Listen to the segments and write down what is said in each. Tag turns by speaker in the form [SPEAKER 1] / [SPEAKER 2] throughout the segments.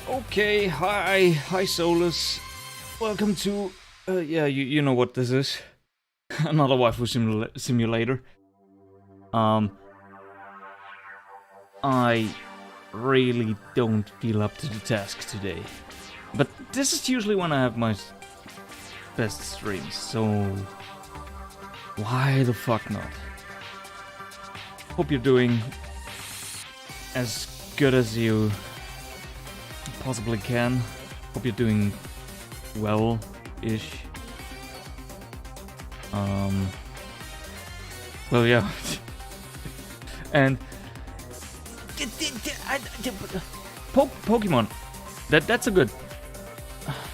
[SPEAKER 1] Okay, hi Solus. Welcome to, yeah, you know what this is. Another waifu simulator. I really don't feel up to the task today. But this is usually when I have my best streams, so why the fuck not? Hope you're doing as good as you possibly can. Hope you're doing well-ish. Well, yeah. And Pokemon. That's a good.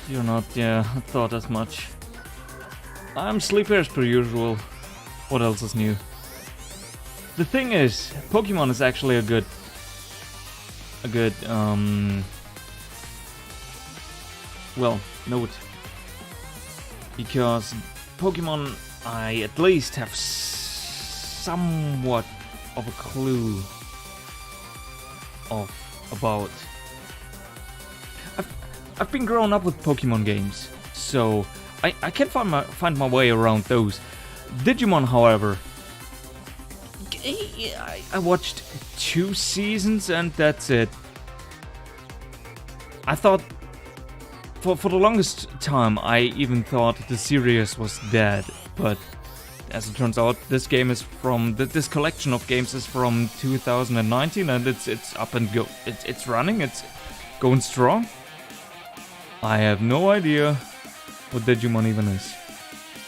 [SPEAKER 1] You're not. Yeah, I thought as much. I'm sleepy as per usual. What else is new? The thing is, Pokemon is actually a good well, note, because Pokemon, I at least have somewhat of a clue about. I've been growing up with Pokemon games, so I can find my way around those. Digimon, however, I watched 2 seasons and that's it. I thought, for the longest time, I even thought the series was dead. But as it turns out, this game is from this collection of games is from 2019, and it's up and go. It's running. It's going strong. I have no idea what Digimon even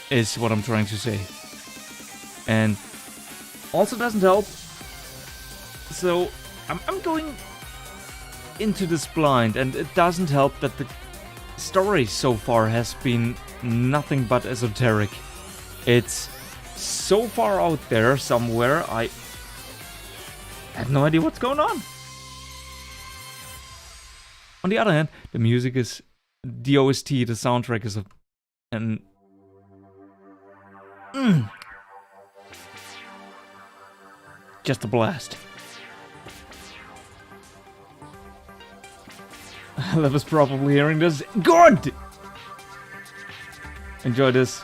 [SPEAKER 1] is what I'm trying to say. And also doesn't help. So I'm going into this blind, and it doesn't help that the story so far has been nothing but esoteric. It's so far out there somewhere, I have no idea what's going on. On the other hand, the music is the OST, the soundtrack is just a blast. That was probably hearing this. Good! Enjoy this.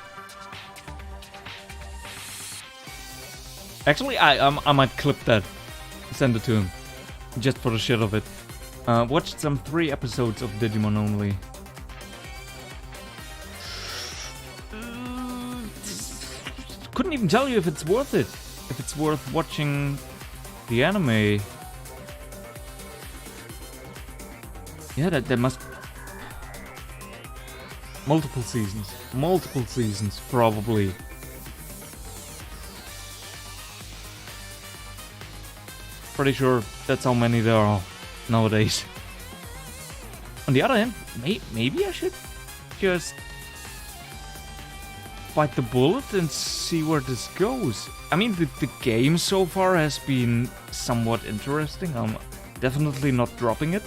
[SPEAKER 1] Actually, I might clip that. Send it to him. Just for the shit of it. Watched some 3 episodes of Digimon only. Couldn't even tell you if it's worth it. If it's worth watching the anime. Yeah, there must... Multiple seasons, probably. Pretty sure that's how many there are nowadays. On the other hand, maybe I should just bite the bullet and see where this goes. I mean, the game so far has been somewhat interesting. I'm definitely not dropping it.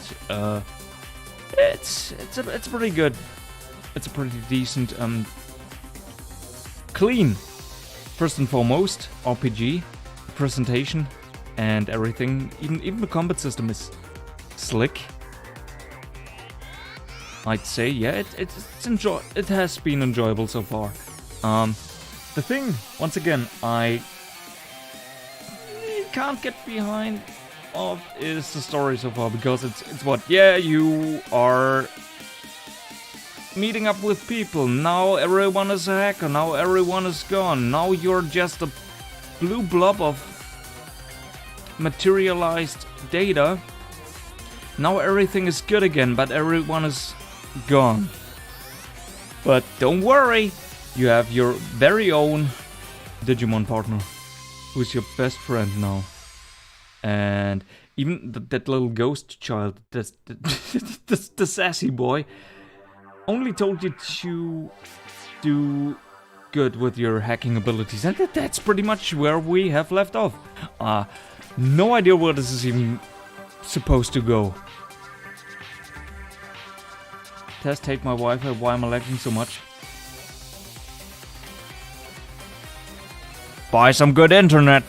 [SPEAKER 1] It's pretty good. It's a pretty decent, clean, first and foremost, RPG, presentation, and everything. Even the combat system is slick. I'd say, yeah, it has been enjoyable so far. The thing, once again, I can't get behind of is the story so far, because it's what, yeah, you are meeting up with people, now everyone is a hacker, now everyone is gone, now you're just a blue blob of materialized data, now everything is good again, but everyone is gone. But don't worry, you have your very own Digimon partner, who's your best friend now. And even that little ghost child, the sassy boy, only told you to do good with your hacking abilities. And that's pretty much where we have left off. No idea where this is even supposed to go. Test, hate my Wi-Fi, why am I lagging so much? Buy some good internet.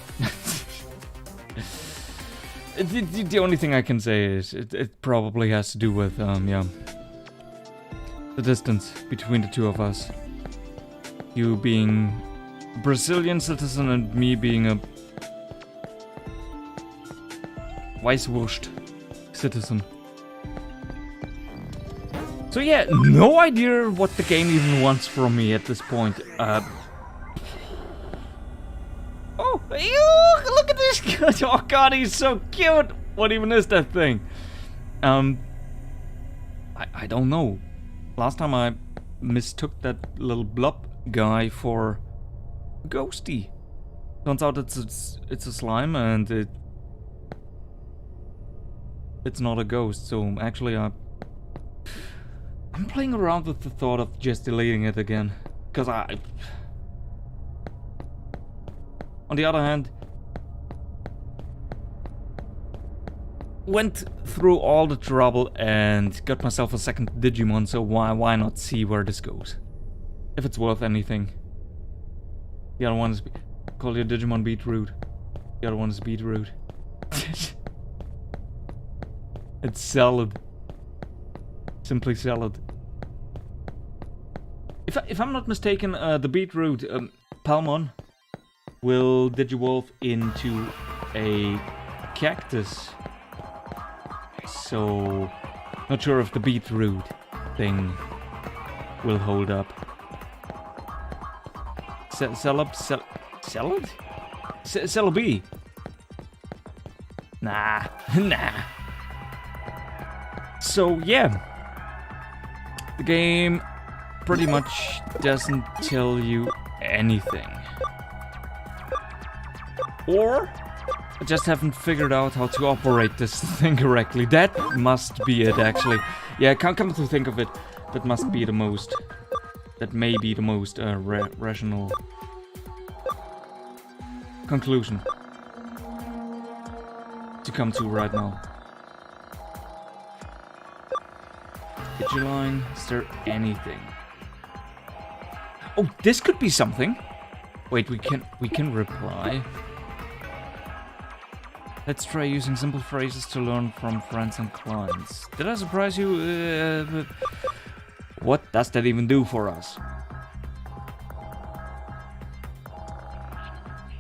[SPEAKER 1] The only thing I can say is it probably has to do with, yeah, the distance between the two of us. You being a Brazilian citizen and me being a Weißwurst citizen. So yeah, no idea what the game even wants from me at this point. Oh, ew, look at this guy. Oh god, he's so cute. What even is that thing? I don't know. Last time I mistook that little blob guy for a ghosty. Turns out it's a slime and it's not a ghost. So actually I'm playing around with the thought of just deleting it again, because on the other hand, went through all the trouble and got myself a second Digimon, so why not see where this goes? If it's worth anything. The other one is... Call your Digimon Beetroot. The other one is Beetroot. It's salad. Simply salad. If I'm not mistaken, the Beetroot Palmon will digivolve into a cactus. So, not sure if the Beetroot thing will hold up. Salad? Celebi? Nah. So, yeah. The game pretty much doesn't tell you anything. Or I just haven't figured out how to operate this thing correctly. That must be it, actually. Yeah, come to think of it, that must be the most... That may be the most rational conclusion to come to right now. Digiline, is there anything? Oh, this could be something. Wait, we can reply. Let's try using simple phrases to learn from friends and clients. Did I surprise you? What does that even do for us?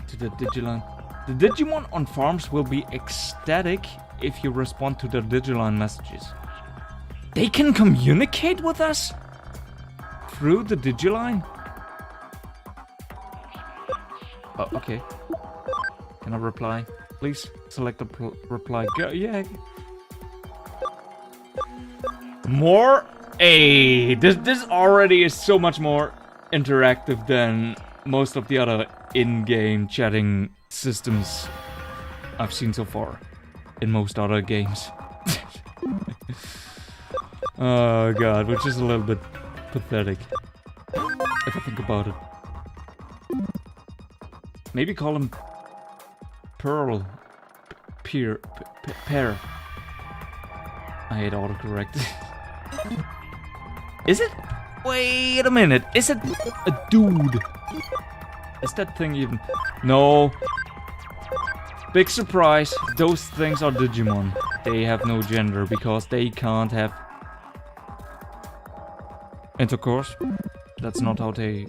[SPEAKER 1] To the Digiline. The Digimon on farms will be ecstatic if you respond to their Digiline messages. They can communicate with us? Through the Digiline? Oh, okay. Can I reply? Please select the reply. Go, yeah. More? Hey, this already is so much more interactive than most of the other in-game chatting systems I've seen so far in most other games. Oh god, which is a little bit pathetic if I think about it. Maybe call him Pearl. Pear. I hate autocorrect. Is it? Wait a minute. Is it a dude? Is that thing even... No. Big surprise. Those things are Digimon. They have no gender because they can't have intercourse. That's not how they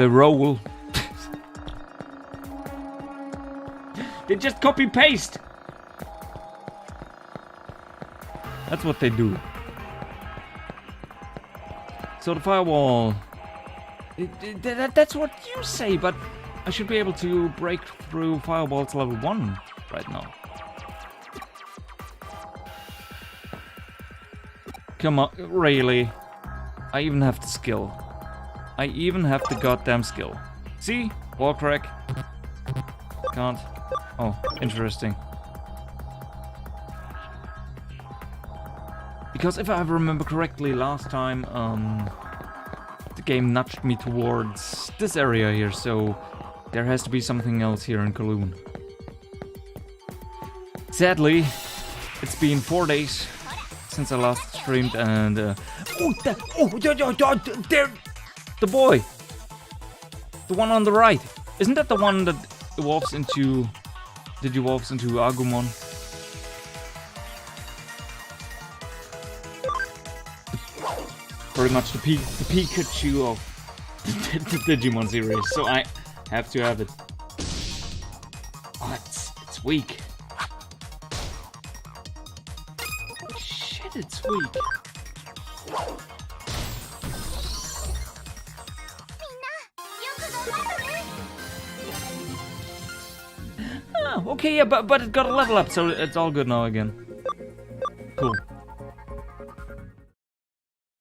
[SPEAKER 1] roll. They just copy paste. That's what they do. So the firewall. That's what you say, but I should be able to break through firewalls level 1 right now. Come on, really? I even have the skill. I even have the goddamn skill. See? Wall crack. Can't. Oh, interesting. Because if I remember correctly, last time, the game nudged me towards this area here, so there has to be something else here in Kowloon. Sadly, it's been 4 days since I last streamed, and there, the boy, the one on the right. Isn't that the one that evolves into Digivolves into Agumon. Pretty much the Pikachu of the Digimon series, so I have to have it. Oh, it's weak. Shit, it's weak. Oh, okay, yeah, but it got a level up, so it's all good now again. Cool.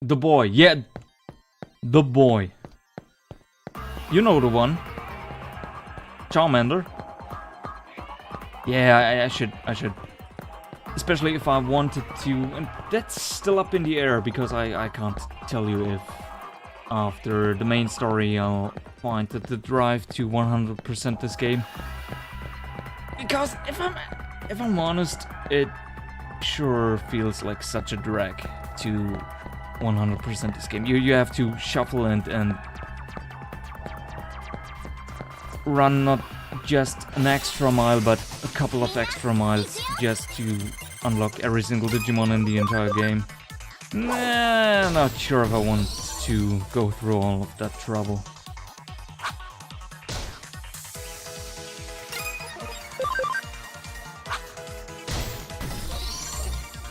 [SPEAKER 1] The boy, yeah, the boy. You know the one. Charmander. Yeah, I should. Especially if I wanted to, and that's still up in the air because I can't tell you if after the main story I'll find that the drive to 100% this game. Because if I'm honest, it sure feels like such a drag to 100% this game. You have to shuffle and run not just an extra mile, but a couple of extra miles just to unlock every single Digimon in the entire game. Nah, not sure if I want to go through all of that trouble.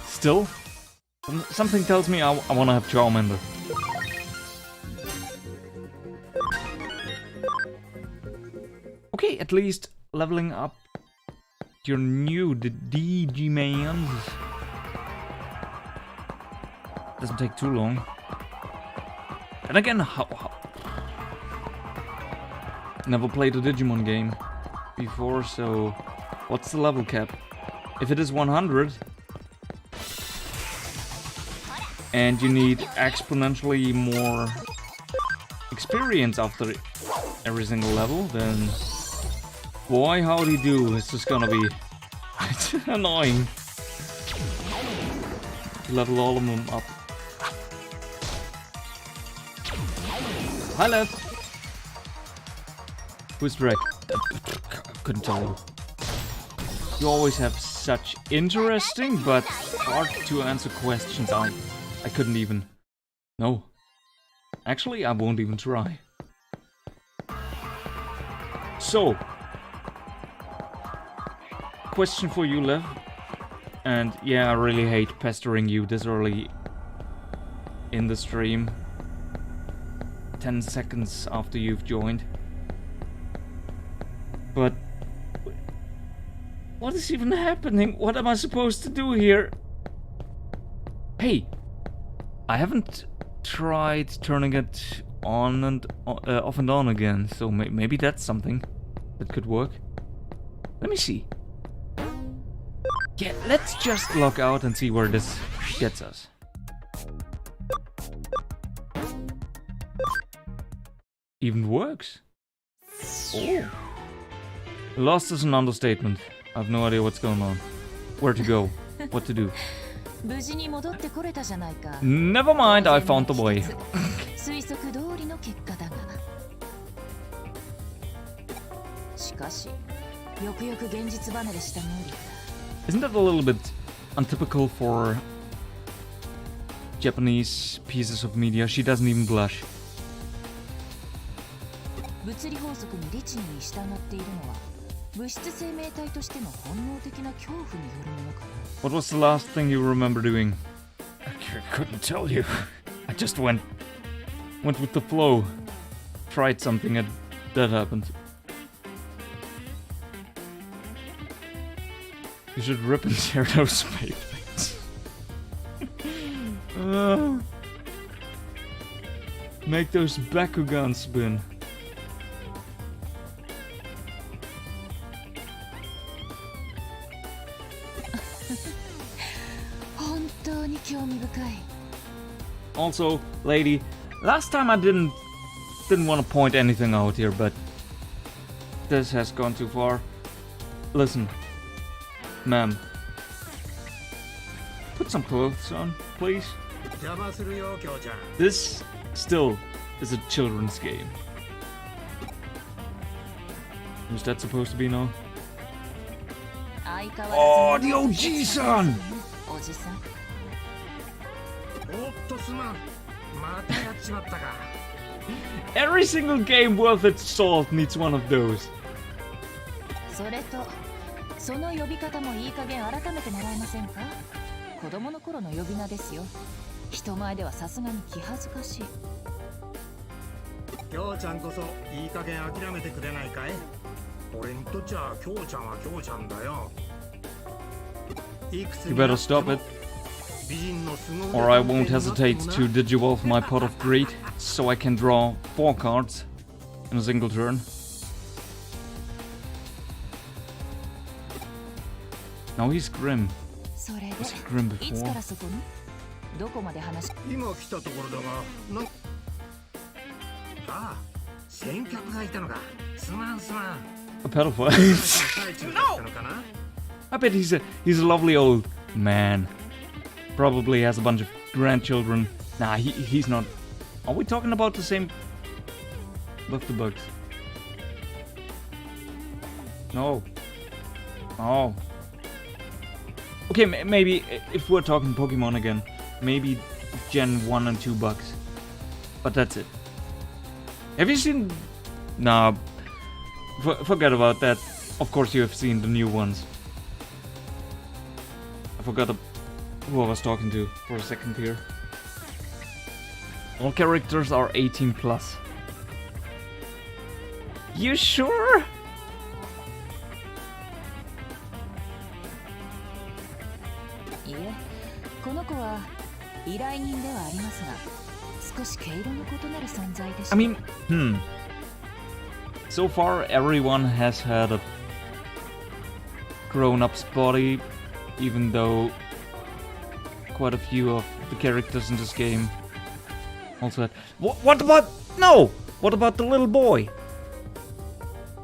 [SPEAKER 1] Still, something tells me I want to have Charmander. Okay, at least leveling up your new Digimons doesn't take too long. And again, how never played a Digimon game before, so what's the level cap? If it is 100 and you need exponentially more experience after every single level, then boy howdy do, it's just gonna be annoying to level all of them up. Hi left. Who's Drake? Couldn't tell you. You always have such interesting but hard to answer questions. I couldn't even. No. Actually, I won't even try. So, question for you, Lev. And yeah, I really hate pestering you this early in the stream. 10 seconds after you've joined. But what is even happening? What am I supposed to do here? Hey, I haven't tried turning it on and off and on again, so maybe that's something that could work. Let me see. Yeah, let's just log out and see where this gets us. Even works. Oh. Lost is an understatement. I have no idea what's going on. Where to go? What to do? Never mind, I found the way. Isn't that a little bit untypical for Japanese pieces of media? She doesn't even blush. What was the last thing you remember doing? I couldn't tell you. I just went with the flow. Tried something and that happened. You should rip and tear those paintings. Make those Bakugan spin. Also, lady, last time I didn't want to point anything out here, but this has gone too far. Listen, ma'am, put some clothes on, please. This still is a children's game. Who's that supposed to be now?
[SPEAKER 2] Oh, the OG son! Every single game worth its salt needs one of those.
[SPEAKER 3] それとその呼び方もいい加減改めてもらえませんか。子供の頃の呼び名ですよ。人前ではさすがに気恥ずかしい。
[SPEAKER 4] きょうちゃんこそいい加減諦めてくれないかい。俺にとっちゃきょうちゃんはきょうちゃんだよ。
[SPEAKER 1] You better stop it, or I won't hesitate to digivolve my pot of greed, so I can draw 4 cards in a single turn. Now he's grim. Was he grim before?
[SPEAKER 3] どこまで話し
[SPEAKER 4] 今来たところだが、ああ、先客がいたのか。すまんすまん。
[SPEAKER 1] A pedophile. No! I bet he's a lovely old man. Probably has a bunch of grandchildren. Nah, he's not. Are we talking about the same? With the bugs? No. Oh. Okay, maybe if we're talking Pokemon again, maybe Gen 1 and 2 bugs. But that's it. Have you seen? Nah. Forget about that. Of course you have seen the new ones. I forgot who I was talking to for a second here. All characters are 18 plus. You sure?
[SPEAKER 3] Yeah. この子は依頼人ではありますが、少し毛色の異なる存在でした。
[SPEAKER 1] I mean, so far everyone has had a grown-up's body, even though quite a few of the characters in this game also had... What about... No! What about the little boy?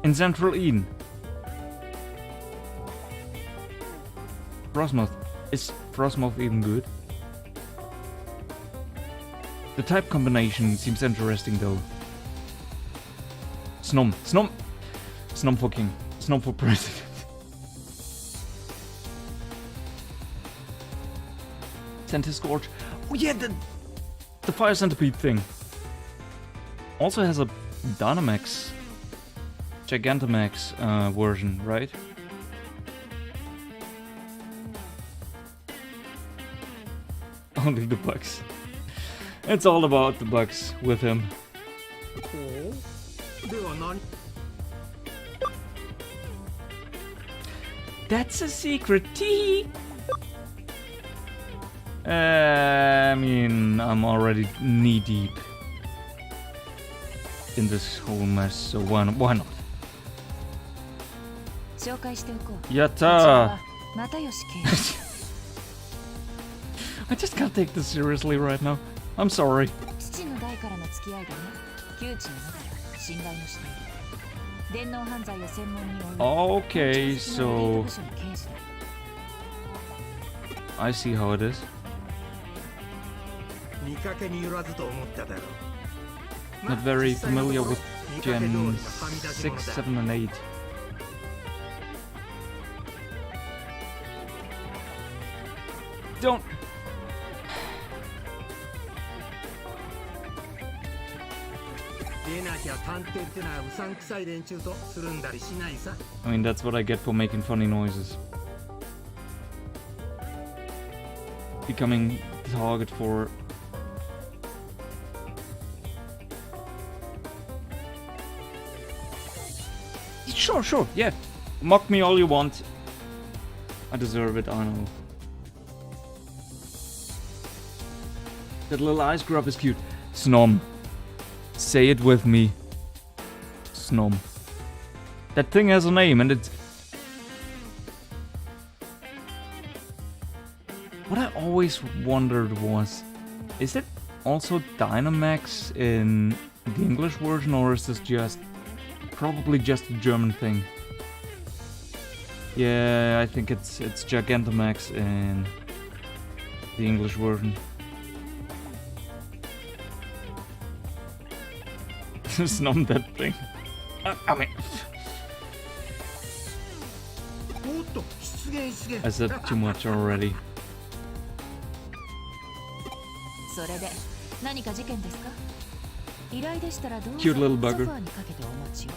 [SPEAKER 1] In Central Eden? Frostmoth. Is Frostmoth even good? The type combination seems interesting though. Snom for king. Snom for president. Centiscorch. Oh yeah, the Fire Centipede thing. Also has a Dynamax, Gigantamax version, right? Only the bugs. It's all about the bugs with him. That's a secret tea. I mean, I'm already knee deep in this whole mess, so why not? Yatta! I just can't take this seriously right now. I'm sorry. Okay, so I see how it is. Not very familiar with Gen 6, 7 and 8. Don't... I mean, that's what I get for making funny noises. Becoming the target for... Sure, yeah. Mock me all you want. I deserve it, I know. That little ice grub is cute. Snom. Say it with me. Snom. That thing has a name and it's... What I always wondered was... Is it also Dynamax in the English version, or is this just... Probably just a German thing. Yeah, I think it's Gigantamax in the English version. Snom that thing. I mean... I said too much already.
[SPEAKER 3] それで何か事件ですか？依頼でしたらどうぞ
[SPEAKER 1] Cute little
[SPEAKER 3] ソ
[SPEAKER 1] bugger.
[SPEAKER 3] ファーにかけてお待ちを。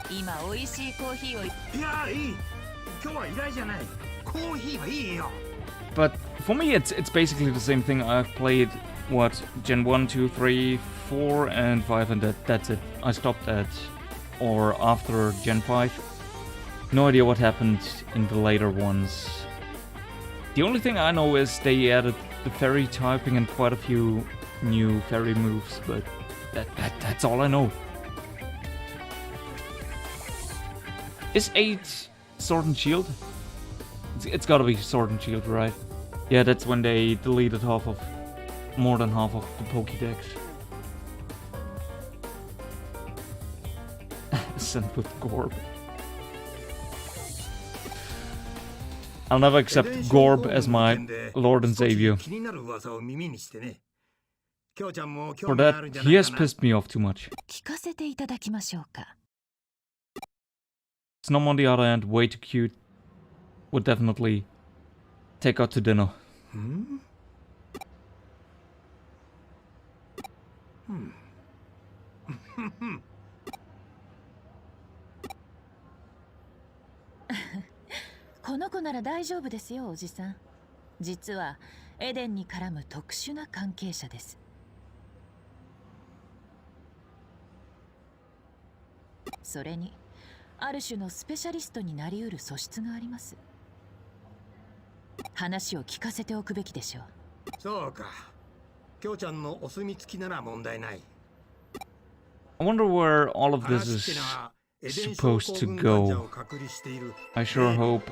[SPEAKER 3] 今美味しいコーヒーを。
[SPEAKER 4] いやいい。今日は依頼じゃない。コーヒーはいいよ。
[SPEAKER 1] But for me, it's basically the same thing. I've played what Gen 1, 2, 3, 4, and 5, and that's it. I stopped at or after Gen 5. No idea what happened in the later ones. The only thing I know is they added the fairy typing and quite a few new fairy moves, but that's all I know. Is 8 Sword and Shield? It's gotta be Sword and Shield, right? Yeah, that's when they deleted more than half of the Pokédex. Sent with Gorb. I'll never accept Gorb as my Lord and Savior. For that, he has pissed me off too much.
[SPEAKER 3] 聞かせていただきましょうか。
[SPEAKER 1] Snom on the other hand, way too cute. Would definitely take out to dinner.
[SPEAKER 4] Hmm?
[SPEAKER 3] この子なら大丈夫ですよ、おじさん。実はエデンに絡む特殊な関係者です。それにある種のスペシャリストになりうる素質があります。話を聞かせておくべきでしょう。
[SPEAKER 4] そうか。きょうちゃんのお墨付きなら問題ない。
[SPEAKER 1] I wonder where all of this is supposed to go. I sure hope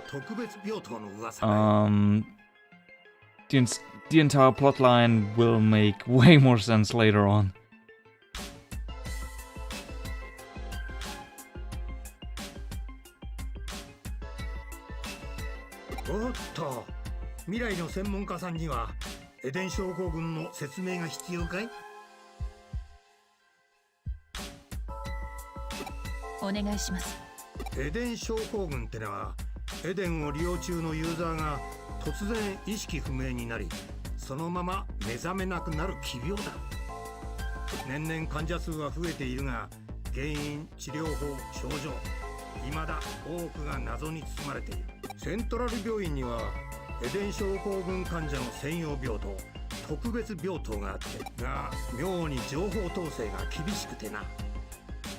[SPEAKER 1] the entire plotline will make way more sense later on.
[SPEAKER 4] おっと、未来の専門家さんにはエデン症候群の説明が必要かい？
[SPEAKER 3] お願いします。
[SPEAKER 4] エデン症候群ってのはエデンを利用中のユーザーが突然意識不明になり、そのまま目覚めなくなる奇病だ。年々患者数は増えているが、原因、治療法、症状、未だ多くが謎に包まれている。セントラル病院にはエデン症候群患者の専用病棟、特別病棟があって、が妙に情報統制が厳しくてな。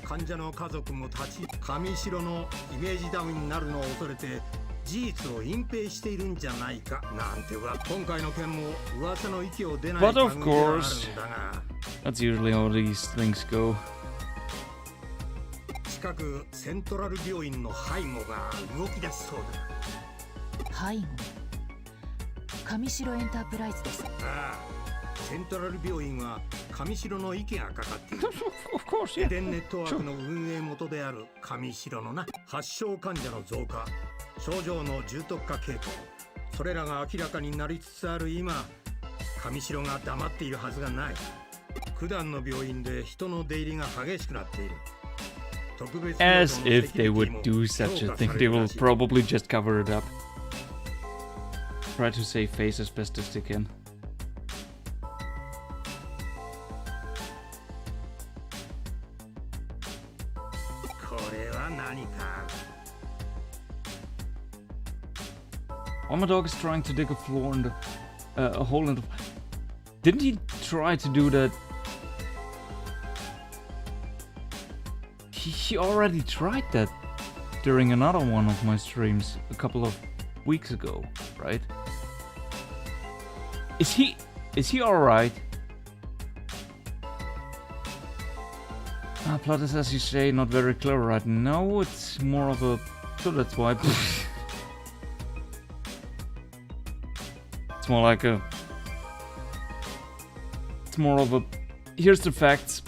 [SPEAKER 4] 患者の家族も立ち上白のイメージダウンになるのを恐れて事実を隠蔽しているんじゃないかなんては今回の件も噂の息を出ない
[SPEAKER 1] But
[SPEAKER 4] 感
[SPEAKER 1] of
[SPEAKER 4] じがあるん
[SPEAKER 1] course,
[SPEAKER 4] だが
[SPEAKER 1] that's usually how these things go.
[SPEAKER 4] 近くセントラル病院の背後が動き出しそうだ。
[SPEAKER 3] 背後。上白エンタープライズです。
[SPEAKER 4] ああ、セントラル病院は上白の息がかかっている。
[SPEAKER 1] Of course,
[SPEAKER 4] エ
[SPEAKER 1] yeah.
[SPEAKER 4] デンネットワークの運営元である上白のな、発症患者の増加、症状の重篤化傾向、それらが明らかになりつつある今、上白が黙っているはずがない。普段の病院で人の出入りが激しくなっている。
[SPEAKER 1] As if they would do such a thing, they will probably just cover it up. Try to save face as best as they can. While my dog is trying to dig a floor in the a hole in the. Didn't he try to do that? He already tried that during another one of my streams a couple of weeks ago, right? Is he alright? Plot is, as you say, not very clear right now. It's more of a. So that's why. It's more like a. It's more of a. Here's the facts.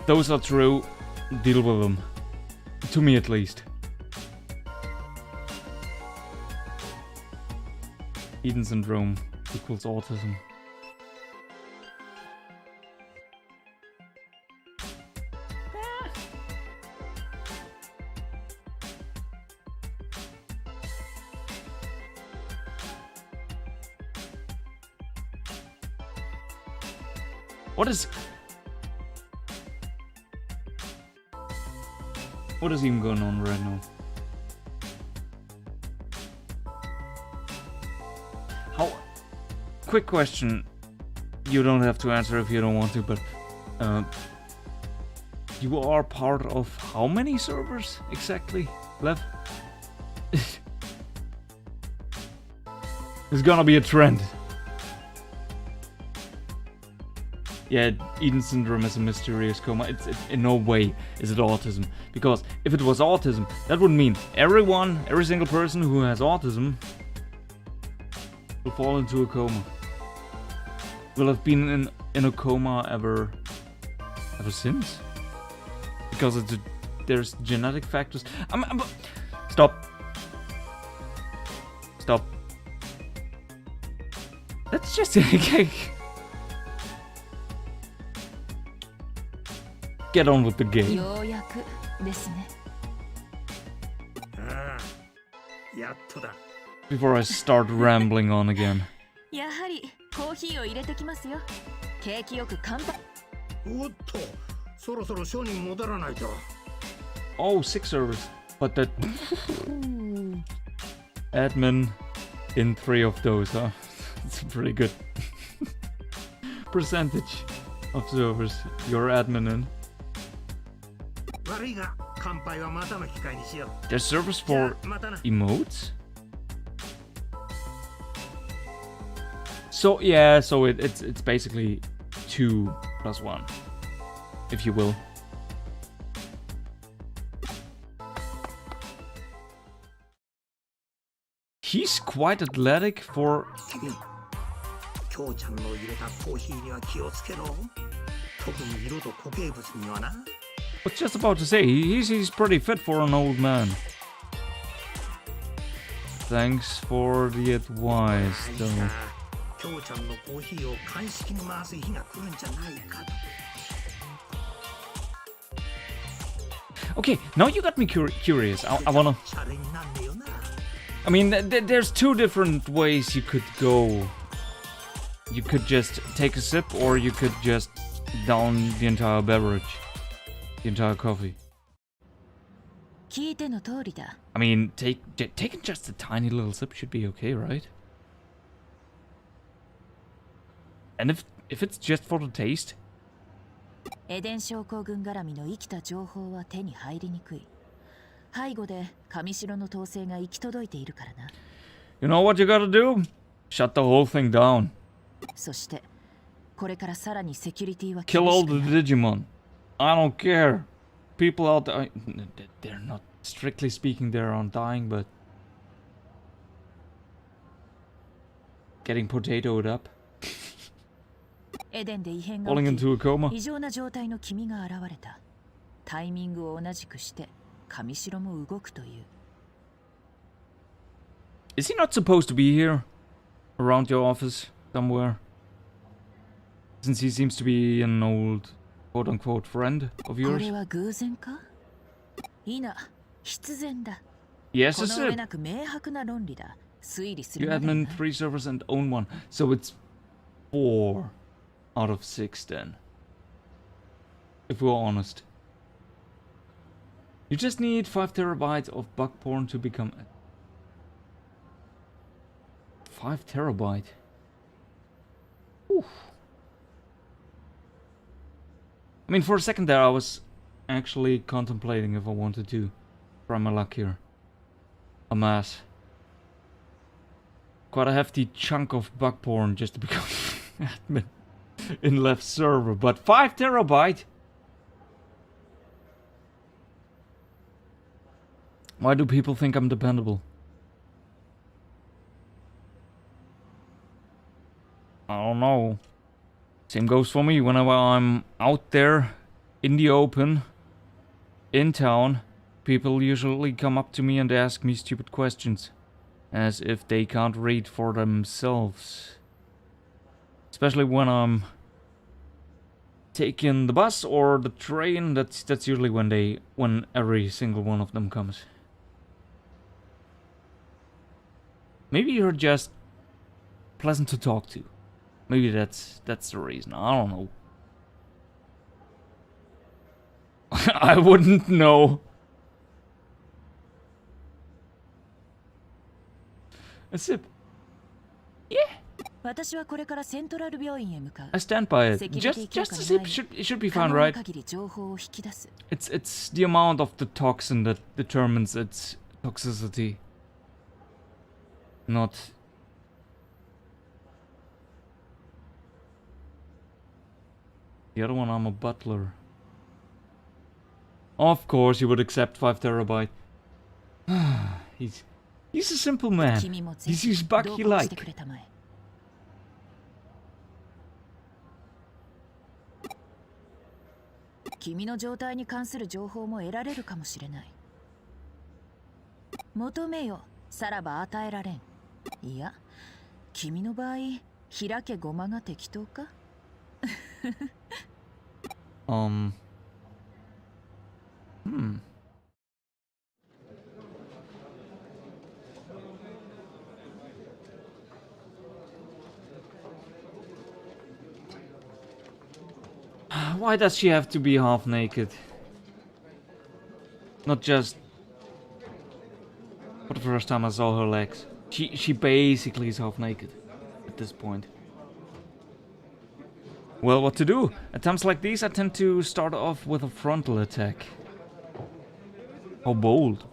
[SPEAKER 1] Those are true. Deal with them. To me, at least. Eden syndrome equals autism. What is even going on right now? How? Quick question. You don't have to answer if you don't want to, but you are part of how many servers exactly left? It's gonna be a trend. Yeah, Eden syndrome is a mysterious coma. It's in no way is it autism. Because if it was autism, that would mean every single person who has autism will fall into a coma. Will have been in a coma ever since. Because there's genetic factors. Stop. Let's just get on with the game.
[SPEAKER 3] ようやくですね。
[SPEAKER 4] ああ、やっとだ。
[SPEAKER 1] Before I start rambling on again.
[SPEAKER 3] やはりコーヒーを入れてきますよ。景気よく乾杯。
[SPEAKER 4] おっと、そろそろ商人戻らないと。
[SPEAKER 1] Oh, 6 servers. But that admin in 3 of those, huh? It's a pretty good percentage of servers you're admin in.
[SPEAKER 4] 悪いが、乾杯はまたの機会にしよう。
[SPEAKER 1] There's servers for
[SPEAKER 4] またな。
[SPEAKER 1] emotes? So yeah, so it's basically 2 plus 1, if you will. He's quite athletic for...
[SPEAKER 4] 君、きょうちゃんの入れたコーヒーには気をつけろ。特に色と固形物にはな。
[SPEAKER 1] I was just about to say, he's pretty fit for an old man. Thanks for the advice, though.
[SPEAKER 4] きょうちゃんのコーヒーを鑑識に回す日が来るんじゃないかと。
[SPEAKER 1] Okay, now you got me curious. I wanna...
[SPEAKER 4] シャレになんねえよな。
[SPEAKER 1] I mean, there's 2 different ways you could go. You could just take a sip, or you could just down the entire beverage. The entire coffee.
[SPEAKER 3] 聞いての通りだ。
[SPEAKER 1] I mean, taking just a tiny little sip should be okay, right? And if it's just for the taste?
[SPEAKER 3] エデン症候群絡みの生きた情報は手に入りにくい。背後で上城の統制が行き届いているからな。
[SPEAKER 1] You know what you gotta do? Shut the whole thing down.
[SPEAKER 3] そしてこれからさらにセキュリティは
[SPEAKER 1] Kill
[SPEAKER 3] 厳
[SPEAKER 1] all
[SPEAKER 3] しく
[SPEAKER 1] the
[SPEAKER 3] なる。
[SPEAKER 1] Digimon. I don't care. People out there, they're not strictly speaking, they aren't dying, but getting potatoed up,
[SPEAKER 3] エデンで異変が
[SPEAKER 1] falling
[SPEAKER 3] 起き
[SPEAKER 1] into a coma.
[SPEAKER 3] 異常な状態の君が現れた。タイミングを同じくして上城も動くという。
[SPEAKER 1] Is he not supposed to be here? Around your office somewhere? Since he seems to be an old quote-unquote friend of
[SPEAKER 3] こ
[SPEAKER 1] yours?
[SPEAKER 3] れは偶然か？いいな、必然だ。
[SPEAKER 1] Yes,
[SPEAKER 3] こ
[SPEAKER 1] a
[SPEAKER 3] の上
[SPEAKER 1] sip.
[SPEAKER 3] なく明白な論理だ。推理す
[SPEAKER 1] You
[SPEAKER 3] るまでに
[SPEAKER 1] admin
[SPEAKER 3] な。
[SPEAKER 1] 3 servers and own 1. So it's 4 out of 6 then. If we're honest. You just need 5 terabytes of bug porn to become... 5 terabyte? Oof. I mean, for a second there I was actually contemplating if I wanted to try my luck here. Amass quite a hefty chunk of bug porn just to become admin in left server, but 5 terabyte? Why do people think I'm dependable? I don't know. Same goes for me whenever I'm out there in the open, in town. People usually come up to me and ask me stupid questions, as if they can't read for themselves. Especially when I'm taking the bus or the train, that's usually when every single one of them comes. Maybe you're just pleasant to talk to. Maybe that's the reason. I don't know. I wouldn't know. A sip. Yeah.
[SPEAKER 3] 私はこれからセントラル病院へ向かう。
[SPEAKER 1] I stand by it.
[SPEAKER 3] セキュリティ
[SPEAKER 1] Just
[SPEAKER 3] 強
[SPEAKER 1] a
[SPEAKER 3] 化
[SPEAKER 1] sip
[SPEAKER 3] の前に
[SPEAKER 1] should be
[SPEAKER 3] 可
[SPEAKER 1] fine,
[SPEAKER 3] 能な
[SPEAKER 1] right?
[SPEAKER 3] 限り情報を引き出す。
[SPEAKER 1] It's the amount of the toxin that determines its toxicity. Not. The other one, I'm a butler. Of course, you would accept 5 terabyte. He's a simple man.
[SPEAKER 3] 君もぜ
[SPEAKER 1] He's
[SPEAKER 3] ひ
[SPEAKER 1] used bug
[SPEAKER 3] 同
[SPEAKER 1] he
[SPEAKER 3] 行して
[SPEAKER 1] like.
[SPEAKER 3] くれたまえ。君の状態に関する情報も得られるかもしれない。求めよ、さらば与えられん。いや、君の場合、開けごまが適当か
[SPEAKER 1] Why does she have to be half naked? Not just for the first time I saw her legs. She basically is half naked at this point. Well, what to do? At times like these I tend to start off with a frontal attack. How bold.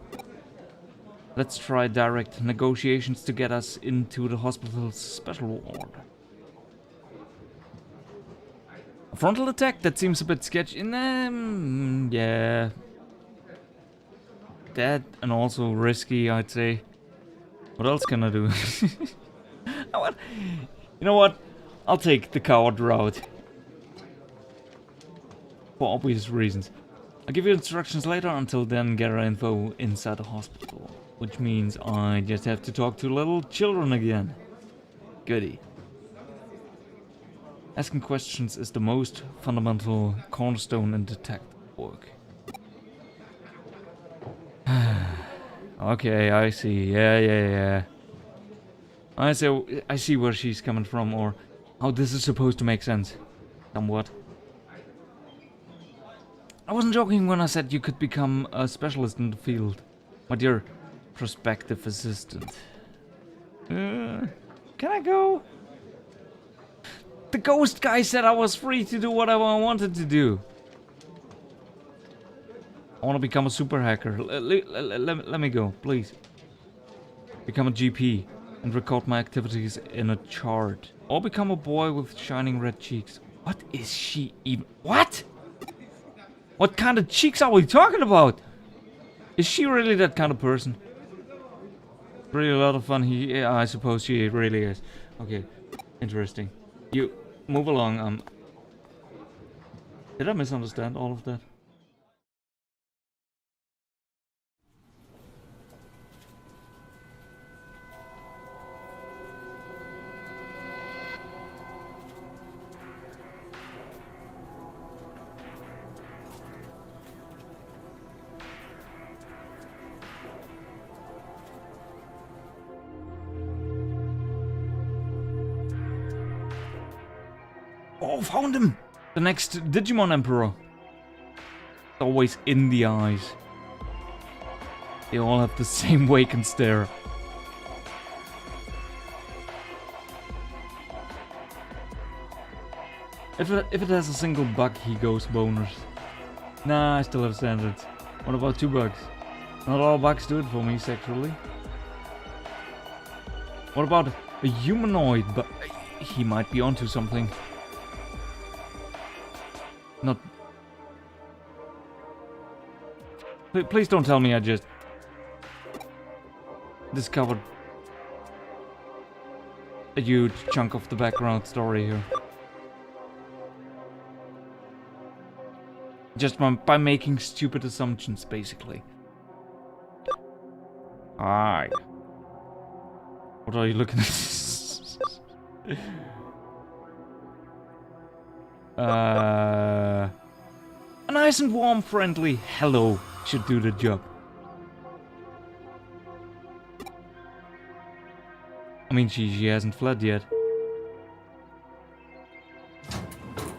[SPEAKER 1] Let's try direct negotiations to get us into the hospital's special ward. A frontal attack? That seems a bit sketchy. Yeah. That and also risky, I'd say. What else can I do? What? You know what? I'll take the coward route. For obvious reasons. I'll give you instructions later. Until then, gather info inside the hospital. Which means I just have to talk to little children again. Goody. Asking questions is the most fundamental cornerstone in detective work. Okay, I see. Yeah. I see where she's coming from, or how this is supposed to make sense. Somewhat. I wasn't joking when I said you could become a specialist in the field. My dear prospective assistant. Can I go? The ghost guy said I was free to do whatever I wanted to do. I want to become a super hacker. Let me go, please. Become a GP and record my activities in a chart. Or become a boy with shining red cheeks. What is she even? What? What kind of cheeks are we talking about? Is she really that kind of person? Really a lot of fun. Yeah, I suppose she really is. Okay, interesting. You move along. Did I misunderstand all of that? Oh, found him! The next Digimon Emperor. Always in the eyes. They all have the same vacant stare. If it has a single bug, he goes boners. Nah, I still have standards. What about 2 bugs? Not all bugs do it for me sexually. What about a humanoid bug? He might be onto something. Not... Please don't tell me I just... discovered... a huge chunk of the background story here. Just by making stupid assumptions, basically. Hi. What are you looking at? A nice and warm, friendly hello should do the job. I mean, she hasn't fled yet.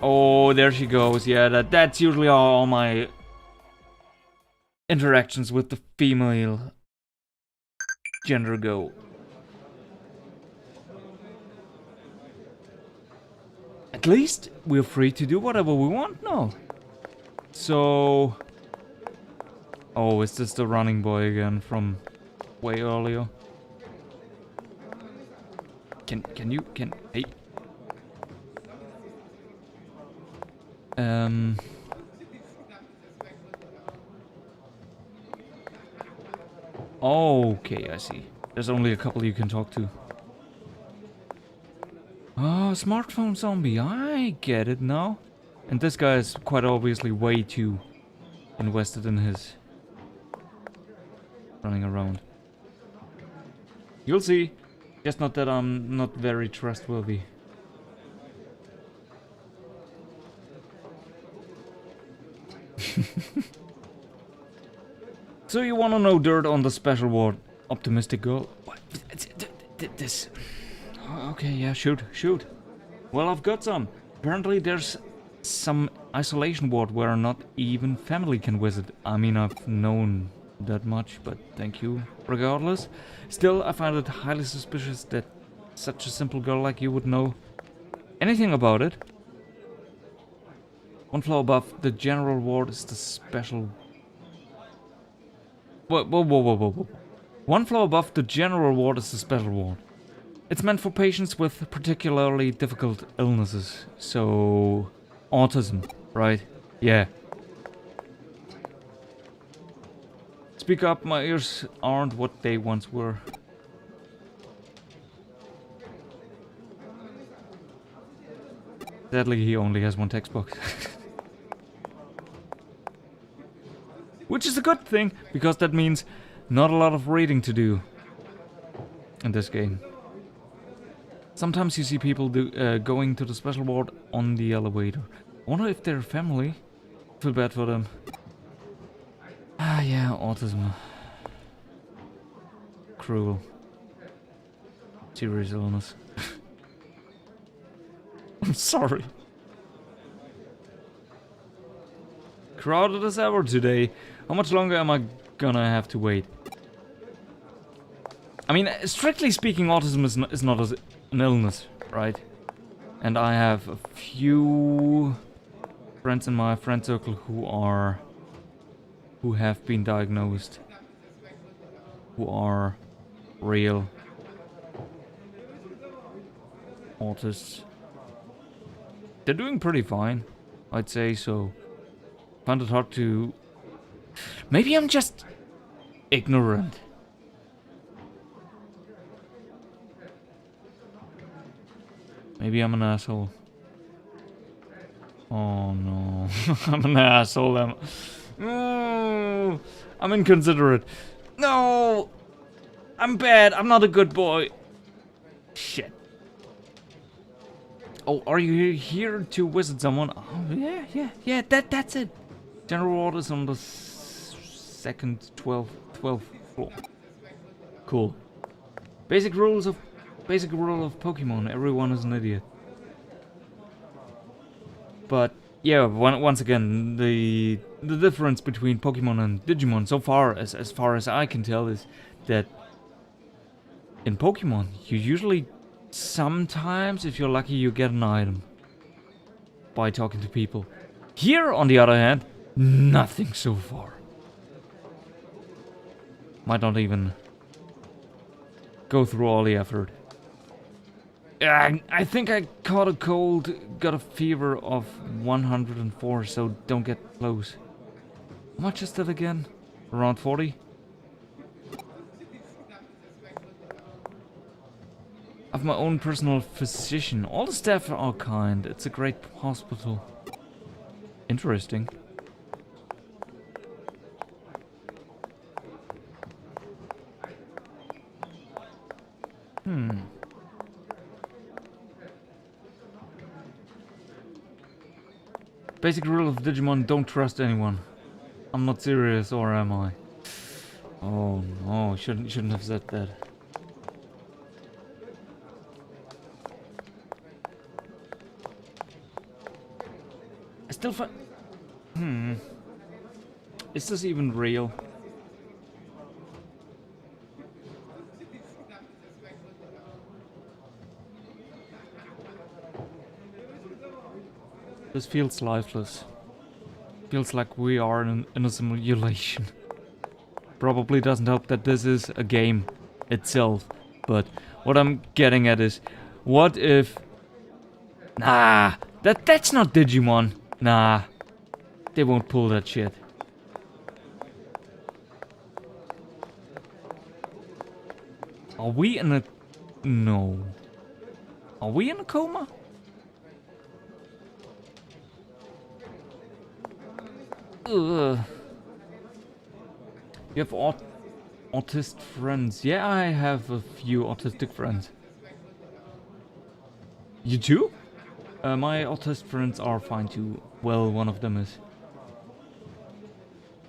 [SPEAKER 1] Oh, there she goes. Yeah, that's usually all my interactions with the female gender go. At least we're free to do whatever we want now. So... Oh, is this the running boy again from way earlier? Can, hey. Okay, I see. There's only a couple you can talk to. Oh, smartphone zombie, I get it now. And this guy is quite obviously way too invested in his running around. You'll see. Just not that I'm not very trustworthy. So you wanna know dirt on the special ward? Optimistic girl? What? This... Okay, yeah, shoot. Well, I've got some. Apparently there's some isolation ward where not even family can visit. I mean, I've known that much, but thank you regardless. Still, I find it highly suspicious that such a simple girl like you would know anything about it. One floor above the general ward is the special... Whoa. One floor above the general ward is the special ward. It's meant for patients with particularly difficult illnesses. So... autism, right? Yeah. Speak up, my ears aren't what they once were. Sadly, he only has one text box. Which is a good thing, because that means not a lot of reading to do in this game. Sometimes you see people going to the special ward on the elevator. I wonder if they're family. Feel bad for them. Ah, yeah, autism. Cruel. Serious illness. I'm sorry. Crowded as ever today. How much longer am I gonna have to wait? I mean, strictly speaking, autism is not an illness, right? And I have a few friends in my friend circle who have been diagnosed, who are real autists. They're doing pretty fine, I'd say, so find it hard to... Maybe I'm just ignorant. Maybe I'm an asshole. Oh no, I'm an asshole. I'm inconsiderate. No, I'm bad. I'm not a good boy. Shit. Oh, are you here to visit someone? Oh, yeah. That's it. General ward is on the second 12th floor. Cool. Basic rule of Pokemon. Everyone is an idiot. But yeah, once again, the difference between Pokemon and Digimon, so far as I can tell, is that in Pokemon you usually, sometimes if you're lucky, you get an item by talking to people. Here, on the other hand, nothing so far. Might not even go through all the effort. I think I caught a cold, got a fever of 104, so don't get close. How much is that again? Around 40? I have my own personal physician. All the staff are kind. It's a great hospital. Interesting. Basic rule of Digimon, don't trust anyone. I'm not serious, or am I? Oh no, shouldn't have said that. I still find... Is this even real? This feels lifeless. Feels like we are in a simulation. Probably doesn't help that this is a game itself. But what I'm getting at is, what if... Nah, that's not Digimon. Nah, they won't pull that shit. Are we in a... No. Are we in a coma? Ugh. You have autistic friends. Yeah, I have a few autistic friends. You too? My autistic friends are fine too. Well, one of them is.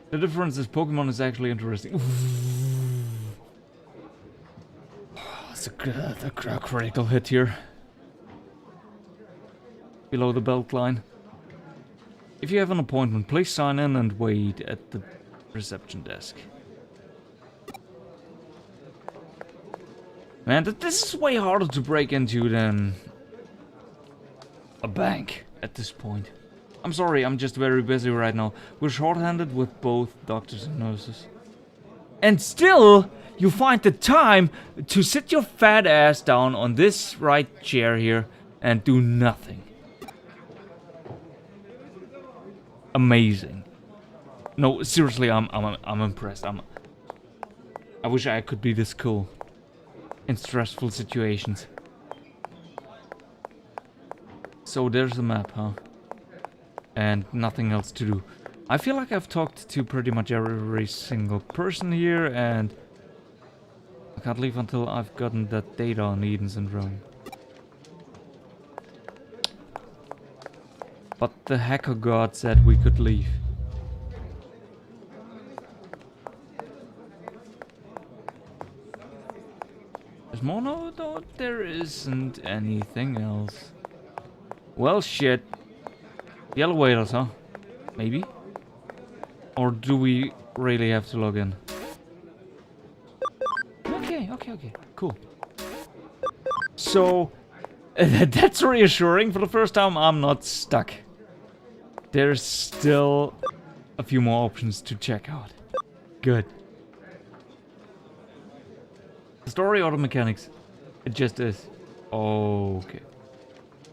[SPEAKER 1] The difference is Pokemon is actually interesting. That's a critical hit here. Below the belt line. If you have an appointment, please sign in and wait at the reception desk. Man, this is way harder to break into than a bank at this point. I'm sorry, I'm just very busy right now. We're short-handed with both doctors and nurses. And still, you find the time to sit your fat ass down on this right chair here and do nothing. Amazing. No, seriously, I'm impressed. I wish I could be this cool in stressful situations. So there's the map, huh? And nothing else to do. I feel like I've talked to pretty much every single person here, and I can't leave until I've gotten that data on Eden Syndrome. But the hacker god said we could leave. There's more? No, there isn't anything else. Well, shit. The elevators, huh? Maybe? Or do we really have to log in? Okay. Cool. So, that's reassuring. For the first time, I'm not stuck. There's still a few more options to check out. Good. The story or the mechanics? It just is. Okay.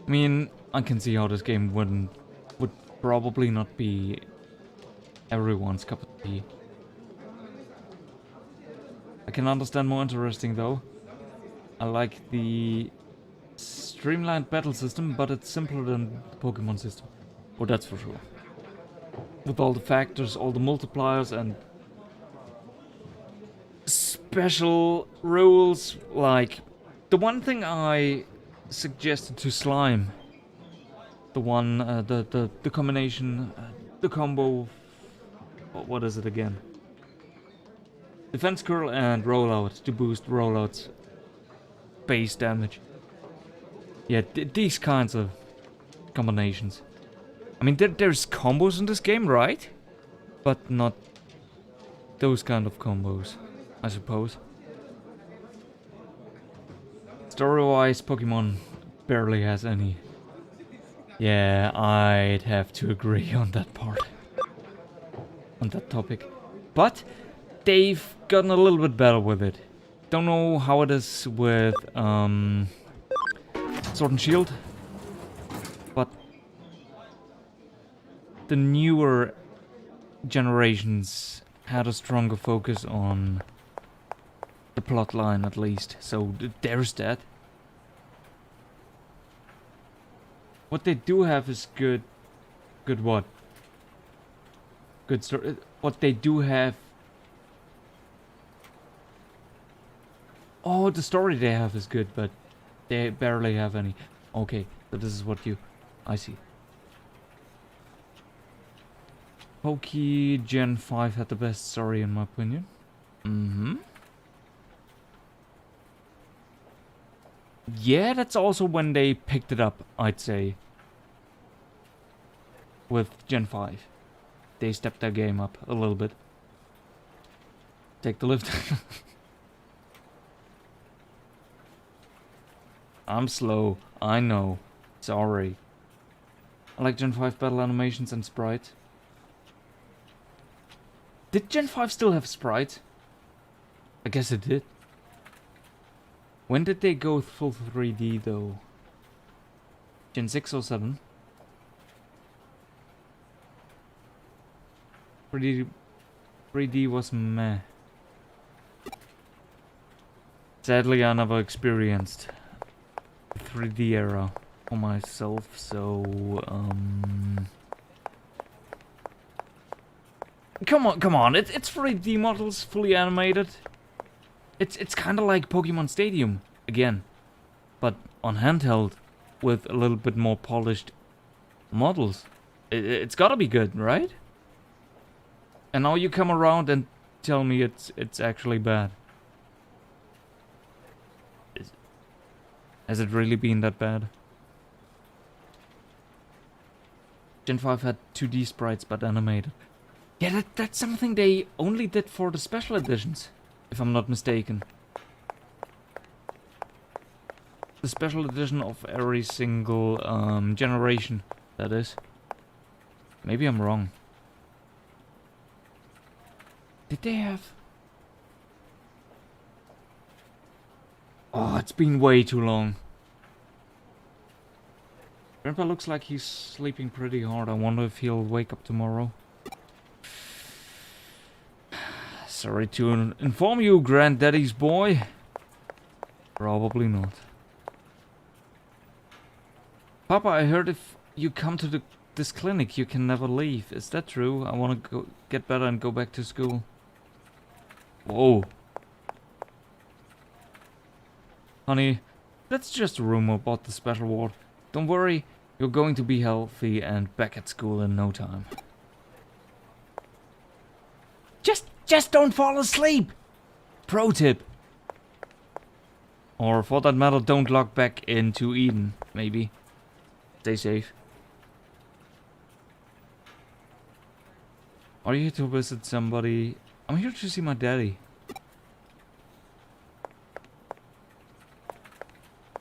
[SPEAKER 1] I mean, I can see how this game would probably not be everyone's cup of tea. I can understand more interesting though. I like the streamlined battle system, but it's simpler than the Pokemon system. Oh, that's for sure. With all the factors, all the multipliers, and special rules. Like, the one thing I suggested to Slime, the one, the combination, the combo, what is it again? Defense curl and rollout to boost rollout's base damage. Yeah, these kinds of combinations. I mean, there's combos in this game, right? But not those kind of combos, I suppose. Story-wise, Pokemon barely has any. Yeah, I'd have to agree on that part. On that topic. But they've gotten a little bit better with it. Don't know how it is with Sword and Shield, but the newer generations had a stronger focus on the plot line, at least. So there's that. What they do have is good. Good what? Good story. What they do have. Oh, the story they have is good, but they barely have any. Okay, so this is what you... I see. Poke Gen 5 had the best story in my opinion. Yeah, that's also when they picked it up, I'd say. With Gen 5. they stepped their game up a little bit. Take the lift. I'm slow, I know. Sorry. I like Gen 5 battle animations and sprite. Did Gen 5 still have sprite? I guess it did. When did they go full 3D though? Gen 6 or 7? 3D was meh. Sadly, I never experienced the 3D era for myself, so come on, it's 3D models fully animated. It's kind of like Pokemon Stadium again, but on handheld with a little bit more polished models. It's gotta be good, right? And now you come around and tell me it's actually bad. Has it really been that bad? Gen 5 had 2D sprites but animated. Yeah, that's something they only did for the special editions, if I'm not mistaken. The special edition of every single generation, that is. Maybe I'm wrong. Did they have... Oh, it's been way too long. Grandpa looks like he's sleeping pretty hard. I wonder if he'll wake up tomorrow. Sorry to inform you, Granddaddy's boy. Probably not. Papa, I heard if you come to this clinic, you can never leave. Is that true? I want to get better and go back to school. Whoa. Honey, that's just a rumor about the special ward. Don't worry, you're going to be healthy and back at school in no time. Just don't fall asleep! Pro tip. Or for that matter, don't log back into Eden, maybe. Stay safe. Are you here to visit somebody? I'm here to see my daddy.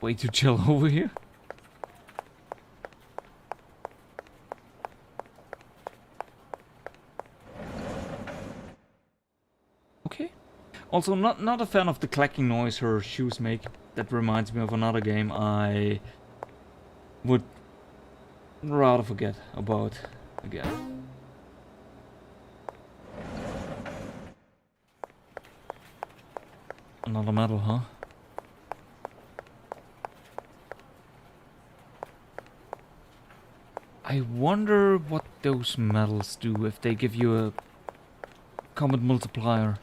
[SPEAKER 1] Way too chill over here. Okay. Also, not a fan of the clacking noise her shoes make. That reminds me of another game I would rather forget about again. Another medal, huh? I wonder what those medals do if they give you a combat multiplier.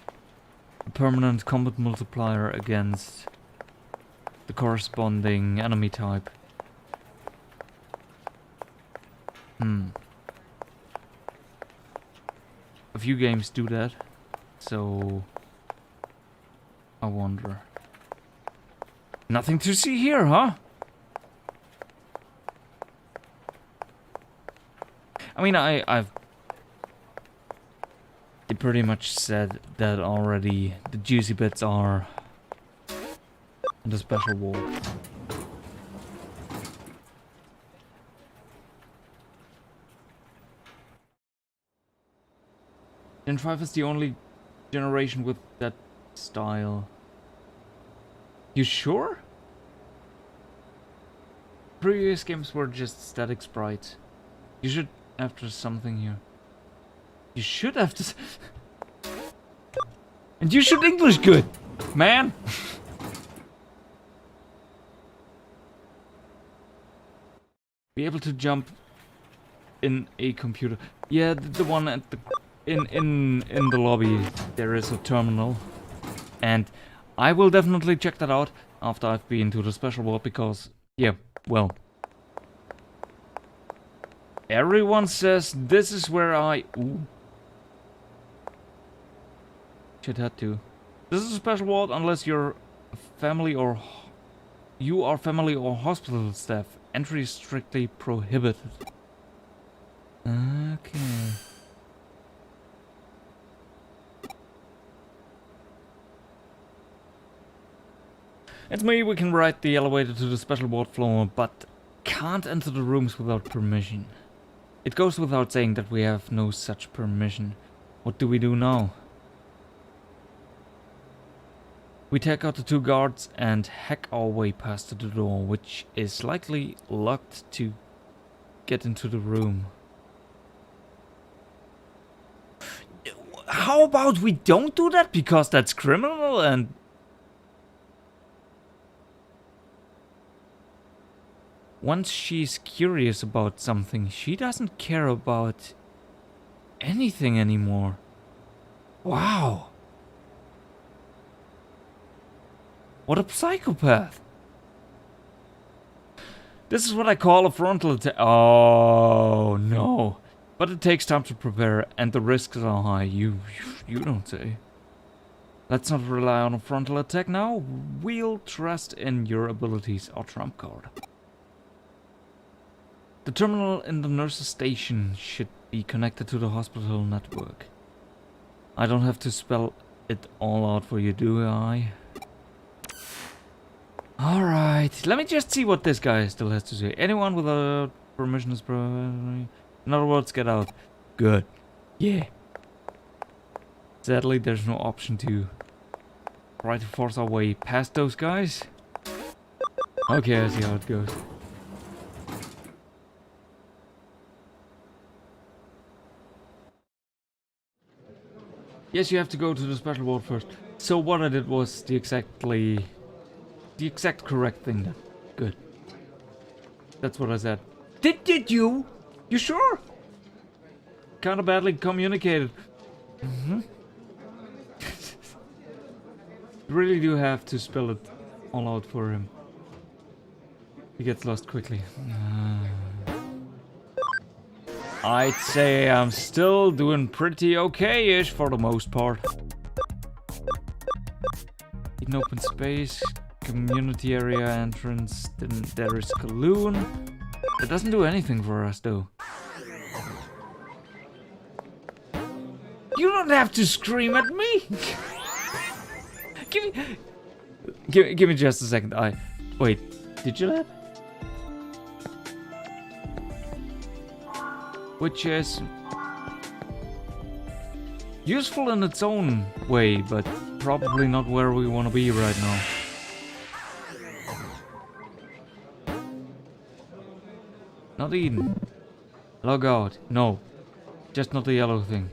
[SPEAKER 1] A permanent combat multiplier against the corresponding enemy type. A few games do that, so I wonder. Nothing to see here, huh? I mean, I've... They pretty much said that already. The juicy bits are... in the special wall. Gen 5 is the only generation with that style. You sure? Previous games were just static sprites. You should... after something here. You should have to... And you should English good, man! Be able to jump in a computer. Yeah, the one at the... In the lobby, there is a terminal. And I will definitely check that out after I've been to the special ward because... Yeah, well... Everyone says this is where I... Ooh. Should have to. This is a special ward unless you're family or... You are family or hospital staff. Entry is strictly prohibited. Okay. me, we can ride the elevator to the special ward floor, but can't enter the rooms without permission. It goes without saying that we have no such permission. What do we do now? We take out the 2 guards and hack our way past the door, which is likely locked to get into the room. How about we don't do that, because that's criminal and... Once she's curious about something, she doesn't care about anything anymore. Wow. What a psychopath. This is what I call a frontal attack. Oh, no. But it takes time to prepare, and the risks are high. You don't say. Let's not rely on a frontal attack now. We'll trust in your abilities, our trump card. The terminal in the nurse's station should be connected to the hospital network. I don't have to spell it all out for you, do I? Alright, let me just see what this guy still has to say. Anyone without permission is... In other words, get out. Good. Yeah. Sadly, there's no option to try to force our way past those guys. Okay, I see how it goes. Yes, you have to go to the special ward first. So what I did was the exact correct thing then. Good. That's what I said. Did you? You sure? Kinda badly communicated. Mm-hmm. Really do have to spell it all out for him. He gets lost quickly. I'd say I'm still doing pretty okay-ish for the most part. In open space, community area entrance, then there is Kaloon. It doesn't do anything for us though. You don't have to scream at me! Give me just a second. Wait, did you let? Which is useful in its own way, but probably not where we want to be right now. Not Eden. Log out. No. Just not the yellow thing.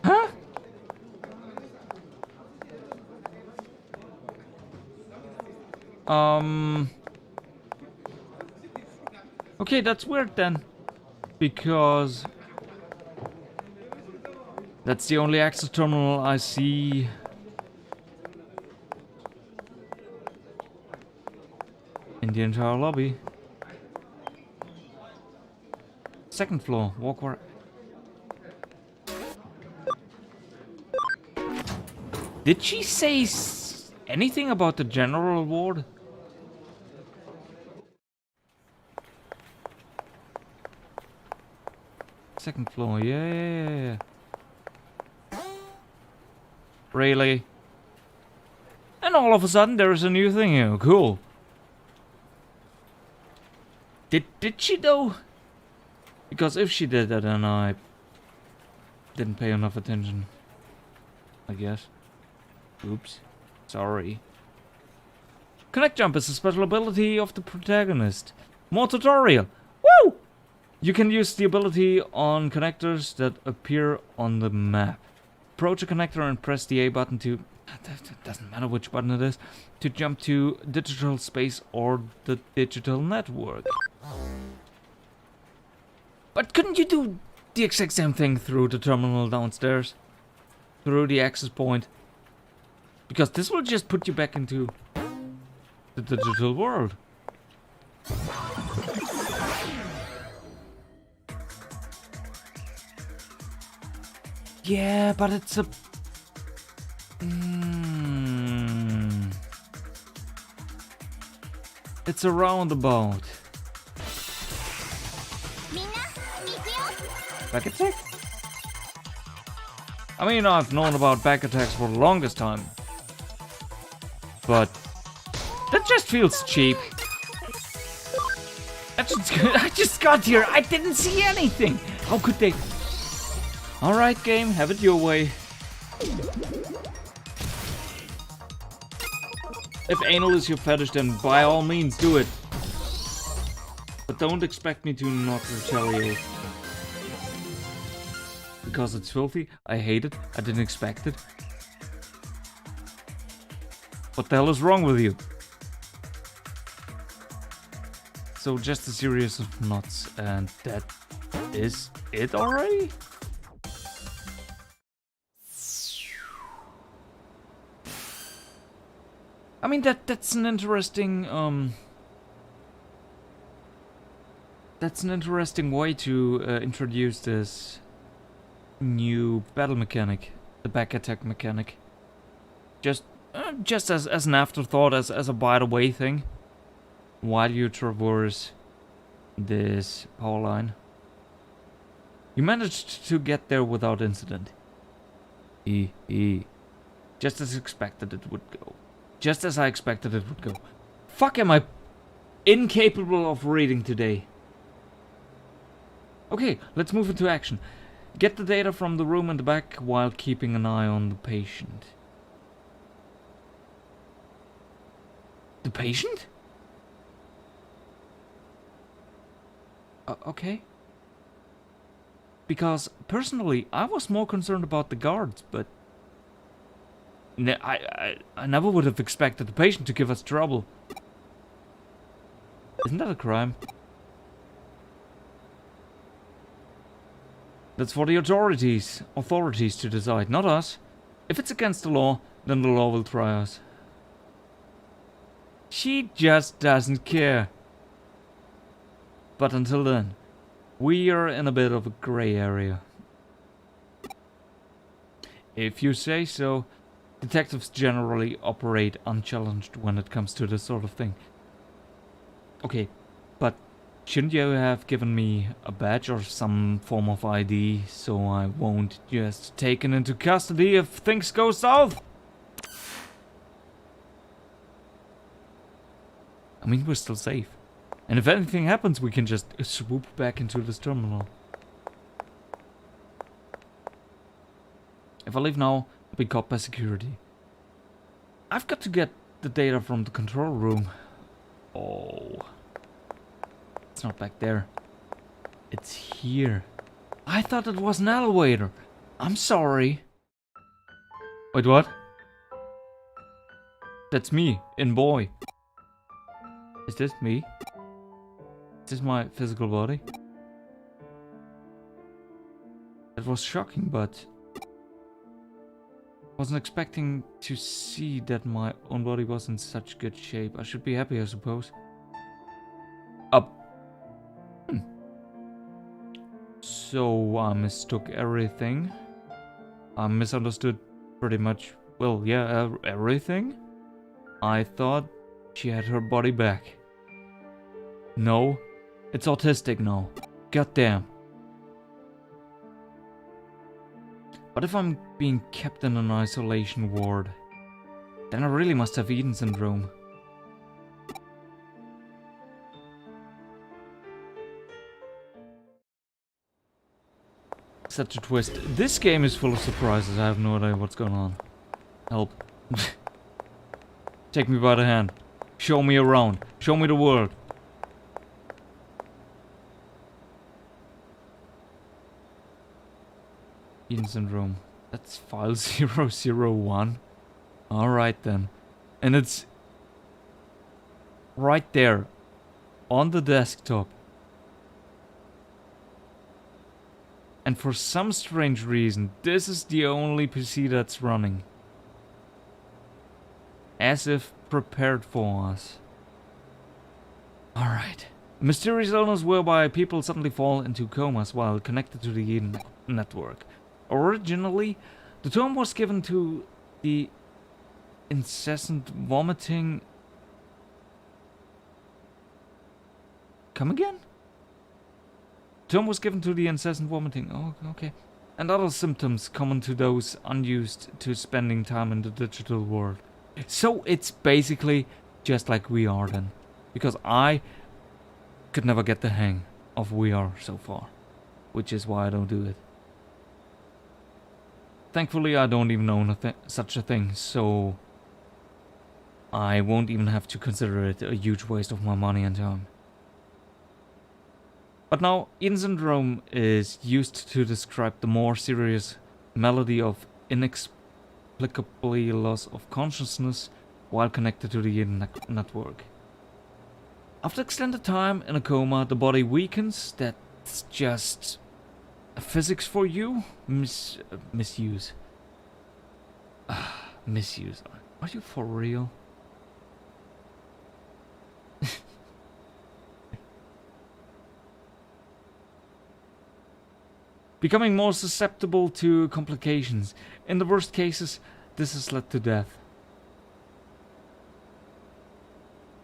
[SPEAKER 1] Huh? Okay, that's weird then. Because that's the only access terminal I see. In the entire lobby. Second floor, walk where... Did she say anything about the general ward? Second floor, yeah. Really? And all of a sudden there is a new thing here, cool. Did she though? Because if she did that, then I didn't pay enough attention. I guess. Oops. Sorry. Connect jump is a special ability of the protagonist. More tutorial. Woo! You can use the ability on connectors that appear on the map. Approach a connector and press the A button to... It doesn't matter which button it is. To jump to digital space or the digital network. But couldn't you do the exact same thing through the terminal downstairs? Through the access point? Because this will just put you back into the digital world. Yeah, but it's a... It's a roundabout. Hacksäck? I mean, I've known about back attacks for the longest time. But that just feels cheap. I just got here. I didn't see anything. How could they? Alright, game, have it your way. If anal is your fetish, then by all means do it. But don't expect me to not retaliate. Because it's filthy, I hate it, I didn't expect it. What the hell is wrong with you? So just a series of nuts, and that is it already? I mean, that's an interesting, that's an interesting way to introduce this new battle mechanic, the back attack mechanic. Just as an afterthought, as a by the way thing, while you traverse this power line. You managed to get there without incident. Just as expected it would go. Just as I expected it would go. Fuck, am I incapable of reading today? Okay, let's move into action. Get the data from the room in the back while keeping an eye on the patient. The patient? Okay. Because, personally, I was more concerned about the guards, but... I never would have expected the patient to give us trouble. Isn't that a crime? That's for the authorities to decide, not us. If it's against the law, then the law will try us. She just doesn't care. But until then, we are in a bit of a grey area. If you say so. Detectives generally operate unchallenged when it comes to this sort of thing. Okay, but shouldn't you have given me a badge or some form of ID so I won't just taken into custody if things go south? I mean, we're still safe. And if anything happens, we can just swoop back into this terminal. If I leave now, I'll be caught by security. I've got to get the data from the control room. Oh. It's not back there. It's here. I thought it was an elevator. I'm sorry. Wait, what? That's me, in boy. Is this me? Is this my physical body? That was shocking, but... wasn't expecting to see that my own body was in such good shape. I should be happy, I suppose. Up. So I mistook everything. I misunderstood pretty much, well, yeah, everything. I thought she had her body back. No, it's autistic now. Goddamn. But if I'm being kept in an isolation ward, then I really must have Eden syndrome. Such a twist. This game is full of surprises. I have no idea what's going on. Help. Take me by the hand. Show me around. Show me the world. Eden syndrome. That's file 001. Alright then. And it's right there. On the desktop. And for some strange reason, this is the only PC that's running. As if prepared for us. Alright. Mysterious illness whereby people suddenly fall into comas while connected to the Eden network. Originally, the term was given to the incessant vomiting... Come again? The term was given to the incessant vomiting. Oh, okay. and other symptoms common to those unused to spending time in the digital world. So it's basically just like VR then, because I could never get the hang of VR so far, which is why I don't do it. Thankfully, I don't even own such a thing, so I won't even have to consider it a huge waste of my money and time. But now, Eden syndrome is used to describe the more serious malady of inexplicably loss of consciousness while connected to the Eden network. After extended time in a coma, the body weakens. That's just physics for you? Misuse. Misuse. Are you for real? Becoming more susceptible to complications. In the worst cases, this has led to death.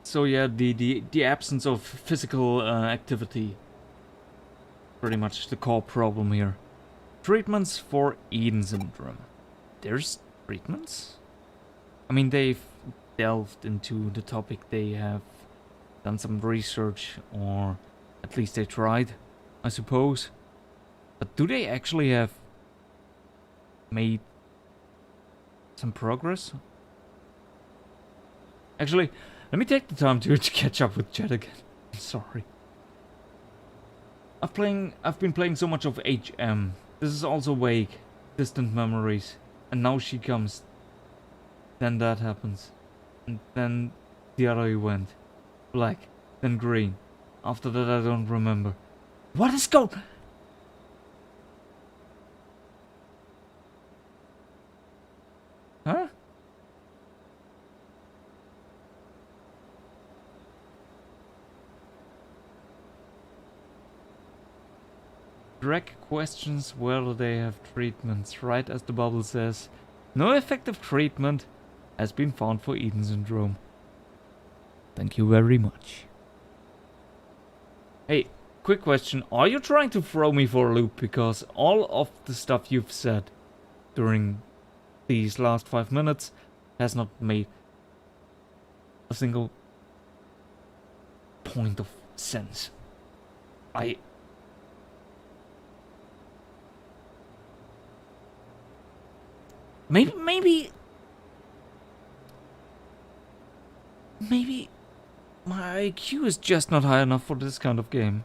[SPEAKER 1] So yeah, the absence of physical activity. Pretty much the core problem here. Treatments for Eden syndrome. There's treatments? I mean, they've delved into the topic, they have done some research, or at least they tried, I suppose. But do they actually have made some progress? Actually, let me take the time to catch up with chat again. I'm sorry. I've been playing so much of HM. This is also vague, distant memories. And now she comes. Then that happens. And then the other event. Black. Then green. After that I don't remember. What is going... Huh? Drake questions whether they have treatments, right as the bubble says. No effective treatment has been found for Eden syndrome. Thank you very much. Hey, quick question. Are you trying to throw me for a loop? Because all of the stuff you've said during these last 5 minutes has not made a single point of sense. Maybe my IQ is just not high enough for this kind of game.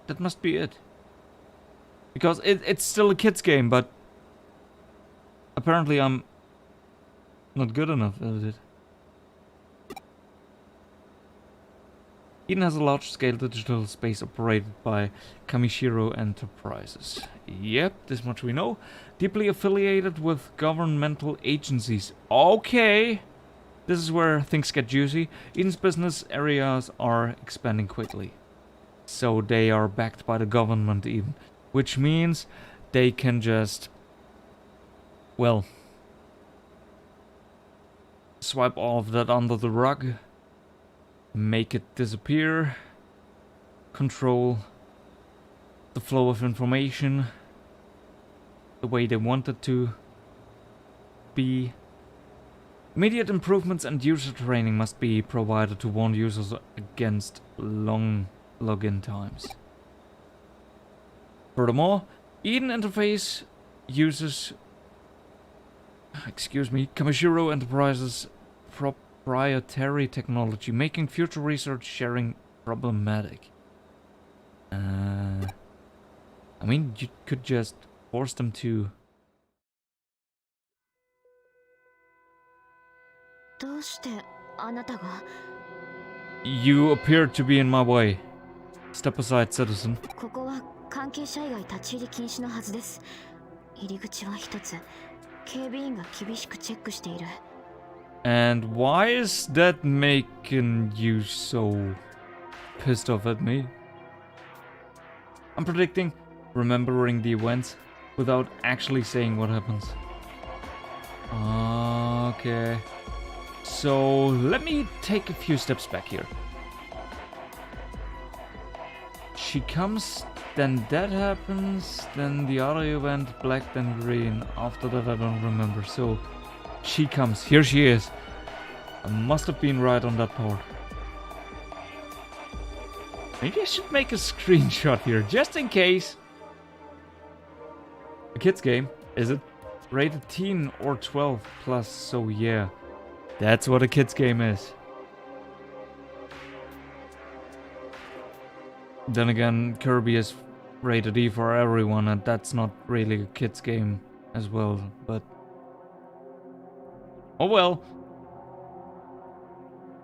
[SPEAKER 1] That must be it. Because it's still a kid's game, but apparently I'm not good enough at it. Eden has a large-scale digital space operated by Kamishiro Enterprises. Yep, this much we know. Deeply affiliated with governmental agencies. Okay! This is where things get juicy. Eden's business areas are expanding quickly. So they are backed by the government even. Which means they can just... well... swipe all of that under the rug. Make it disappear, control the flow of information the way they want it to be. Immediate improvements and user training must be provided to warn users against long login times. Furthermore, Eden interface uses Kamishiro Enterprises proprietary technology, making future research sharing problematic. I mean, you could just force them to... You appear to be in my way. Step aside, citizen. And why is that making you so pissed off at me? I'm predicting remembering the events without actually saying what happens. Okay. So let me take a few steps back here. She comes then that happens, then the other event, black then green. After that I don't remember. So she comes. Here she is. I must have been right on that part. Maybe I should make a screenshot here, just in case. A kid's game, is it? Rated teen or 12 plus, so yeah. That's what a kid's game is. Then again, Kirby is rated E for everyone, and that's not really a kid's game as well, but... oh well.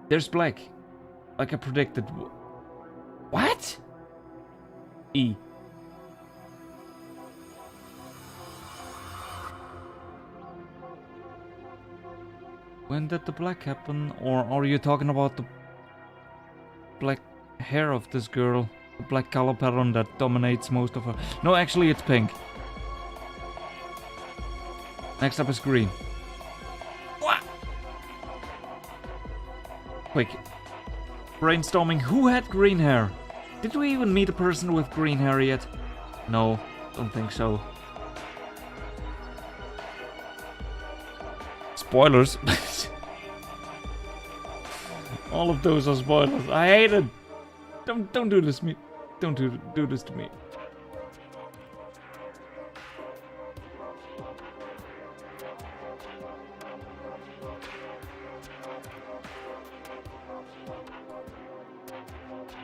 [SPEAKER 1] There's black. Like I predicted. What? E. When did the black happen? Or are you talking about the black hair of this girl? The black color pattern that dominates most of her... No, actually it's pink. Next up is green. What? Quick. Brainstorming, who had green hair? Did we even meet a person with green hair yet? No, don't think so. Spoilers. All of those are spoilers. I hate it. Don't do this to me. Don't do this to me.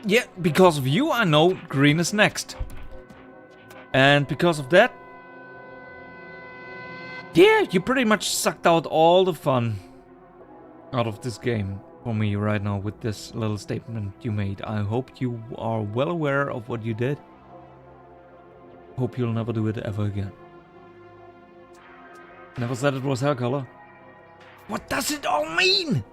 [SPEAKER 1] Yeah, because of you, I know green is next. And because of that... yeah, you pretty much sucked out all the fun out of this game for me right now with this little statement you made. I hope you are well aware of what you did. Hope you'll never do it ever again. Never said it was hair color. What does it all mean?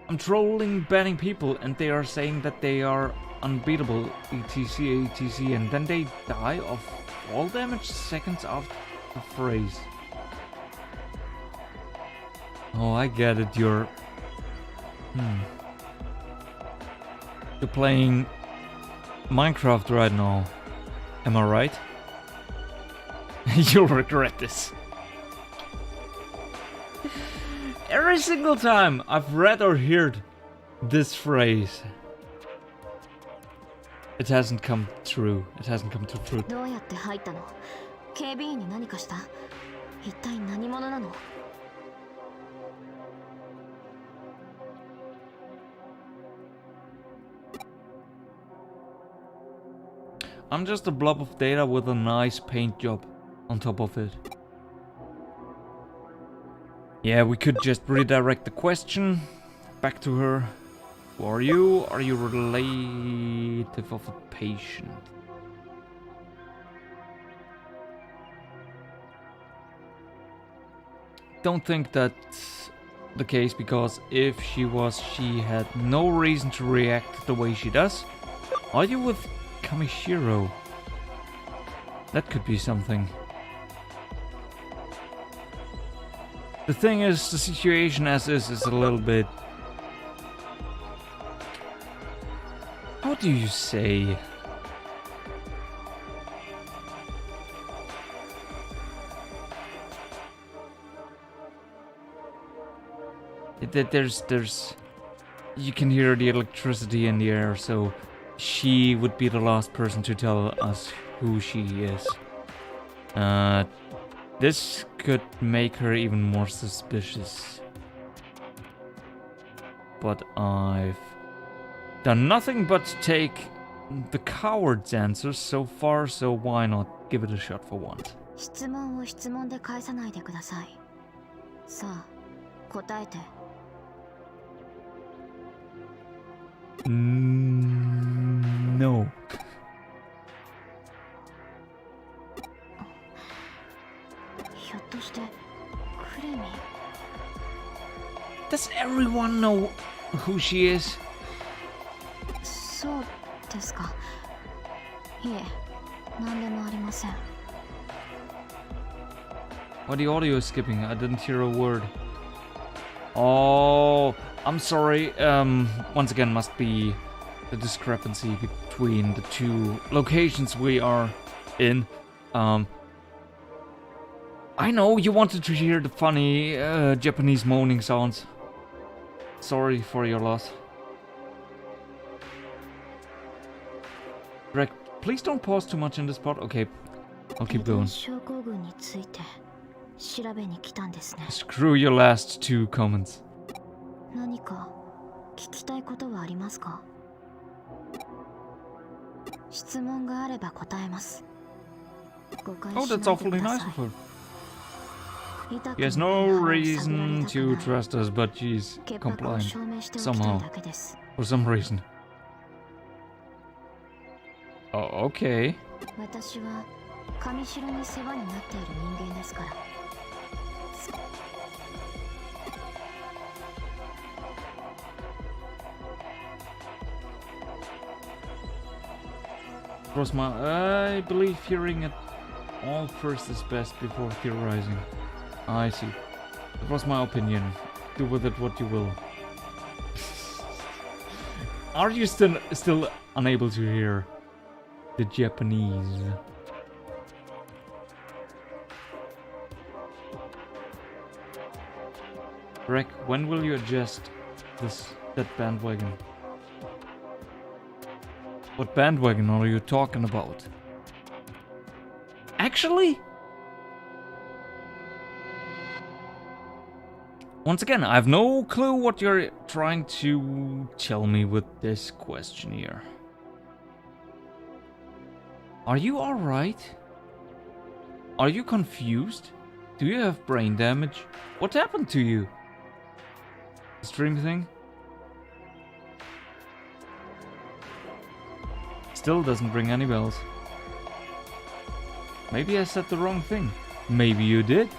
[SPEAKER 1] I'm trolling banning people and they are saying that they are unbeatable, etc, etc, and then they die of fall damage seconds after the phrase. Oh, I get it, you're playing Minecraft right now. Am I right? You'll regret this. Every single time I've read or heard this phrase, it hasn't come true. It hasn't come to fruit.
[SPEAKER 5] どうやって入ったの？警備員に何かした？一体何者なの？
[SPEAKER 1] I'm just a blob of data with a nice paint job on top of it. Yeah, we could just redirect the question back to her. Who are you? Are you relative of a patient? Don't think that's the case, because if she was, she had no reason to react the way she does. Are you with Kamishiro? That could be something. The thing is, the situation as is a little bit... how do you say? There's... you can hear the electricity in the air, so she would be the last person to tell us who she is. This could make her even more suspicious. But I've done nothing but take the coward's answers so far, so why not give it a shot for once?
[SPEAKER 5] 質問を質問で返さないでください。さあ、答えて。
[SPEAKER 1] No. Does everyone know who she is?
[SPEAKER 5] そうですか。いえ、何でもありません。
[SPEAKER 1] Why the audio is skipping? I didn't hear a word. Oh, I'm sorry. Once again, must be the discrepancy between the two locations we are in. I know you wanted to hear the funny Japanese moaning sounds. Sorry for your loss. Greg, please don't pause too much in this part. Okay, I'll keep going.
[SPEAKER 5] 症候群について調べに来たんですね。
[SPEAKER 1] Screw your last two comments.
[SPEAKER 5] 何か聞きたいことはありますか？質問があれば答えます。誤解
[SPEAKER 1] Oh,
[SPEAKER 5] しない
[SPEAKER 1] that's
[SPEAKER 5] で
[SPEAKER 1] awfully
[SPEAKER 5] くだ
[SPEAKER 1] nice
[SPEAKER 5] さ
[SPEAKER 1] of her.
[SPEAKER 5] い。痛く
[SPEAKER 1] He has
[SPEAKER 5] も
[SPEAKER 1] no
[SPEAKER 5] ない話を探られ
[SPEAKER 1] reason
[SPEAKER 5] たく
[SPEAKER 1] to
[SPEAKER 5] ない。
[SPEAKER 1] trust us, but she's
[SPEAKER 5] 潔白を
[SPEAKER 1] compliant
[SPEAKER 5] 証明しておきたい
[SPEAKER 1] somehow,
[SPEAKER 5] だけです。
[SPEAKER 1] for some reason. Oh, okay.
[SPEAKER 5] 私は上城に世話になっている人間ですから。
[SPEAKER 1] I believe hearing it all first is best before theorizing. I see. That was my opinion. Do with it what you will. Are you still unable to hear the Japanese? Rek, when will you adjust that bandwagon? What bandwagon are you talking about? Actually? Once again, I have no clue what you're trying to tell me with this question here. Are you alright? Are you confused? Do you have brain damage? What happened to you? Stream thing? Still doesn't ring any bells. Maybe I said the wrong thing. Maybe you did.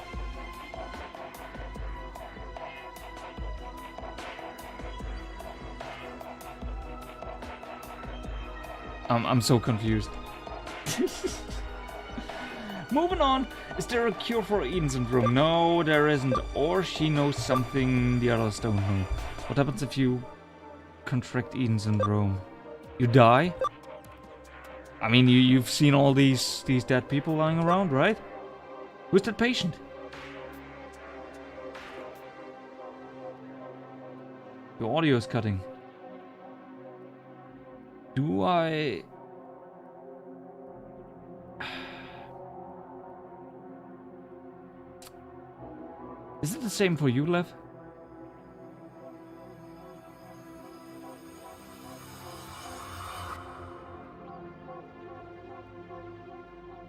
[SPEAKER 1] I'm so confused. Moving on. Is there a cure for Eden syndrome? No, there isn't. Or she knows something the others don't know. What happens if you contract Eden syndrome? You die? I mean, you've seen all these dead people lying around, right? Who's that patient? Your audio is cutting. Do I... Is it the same for you, Lev?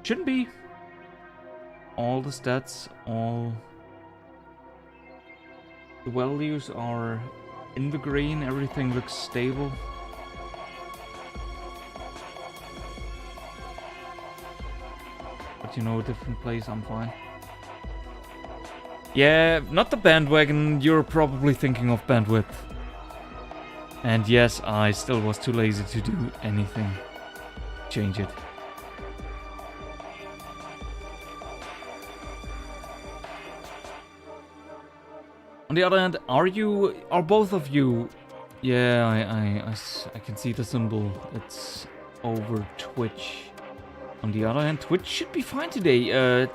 [SPEAKER 1] Shouldn't be. All the stats, all the values are in the green, everything looks stable. But you know, a different place, I'm fine. Yeah, not the bandwagon, you're probably thinking of bandwidth. And yes, I still was too lazy to do anything. Change it. On the other hand, are both of you... Yeah, I can see the symbol. It's over Twitch. On the other hand, Twitch should be fine today.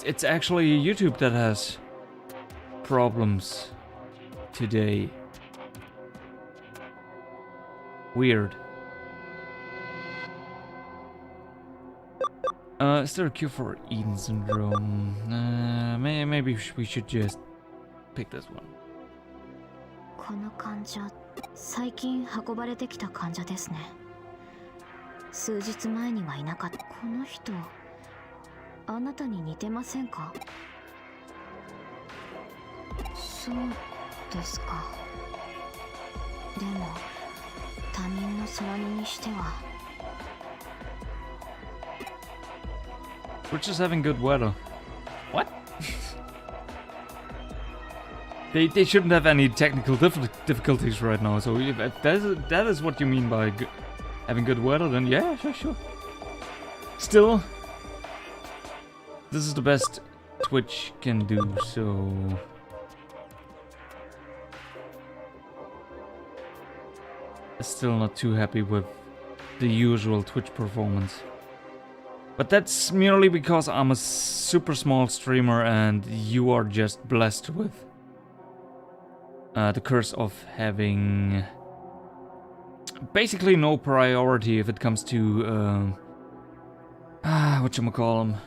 [SPEAKER 1] It's actually YouTube that has problems today. Weird. Is there a cure for Eden syndrome? Maybe we should just pick this one.
[SPEAKER 5] この患者、最近運ばれてきた患者ですね。数日前にはいなかった。この人、あなたに似てませんか？そうですか。でも、他人の空似にしては。
[SPEAKER 1] We're just having good weather. What? They shouldn't have any technical difficulties right now. So if that is what you mean by having good weather, then yeah, sure. Still, this is the best Twitch can do. So still not too happy with the usual Twitch performance. But that's merely because I'm a super small streamer and you are just blessed with the curse of having basically no priority if it comes to whatchamacallem,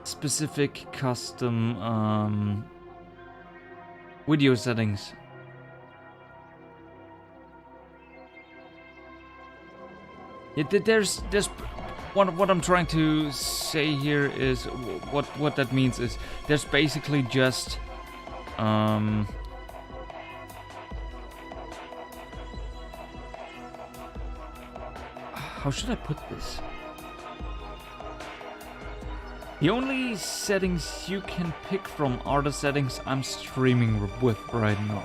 [SPEAKER 1] specific custom video settings. Yeah, there's what I'm trying to say here is what that means is there's basically just how should I put this? The only settings you can pick from are the settings I'm streaming with right now.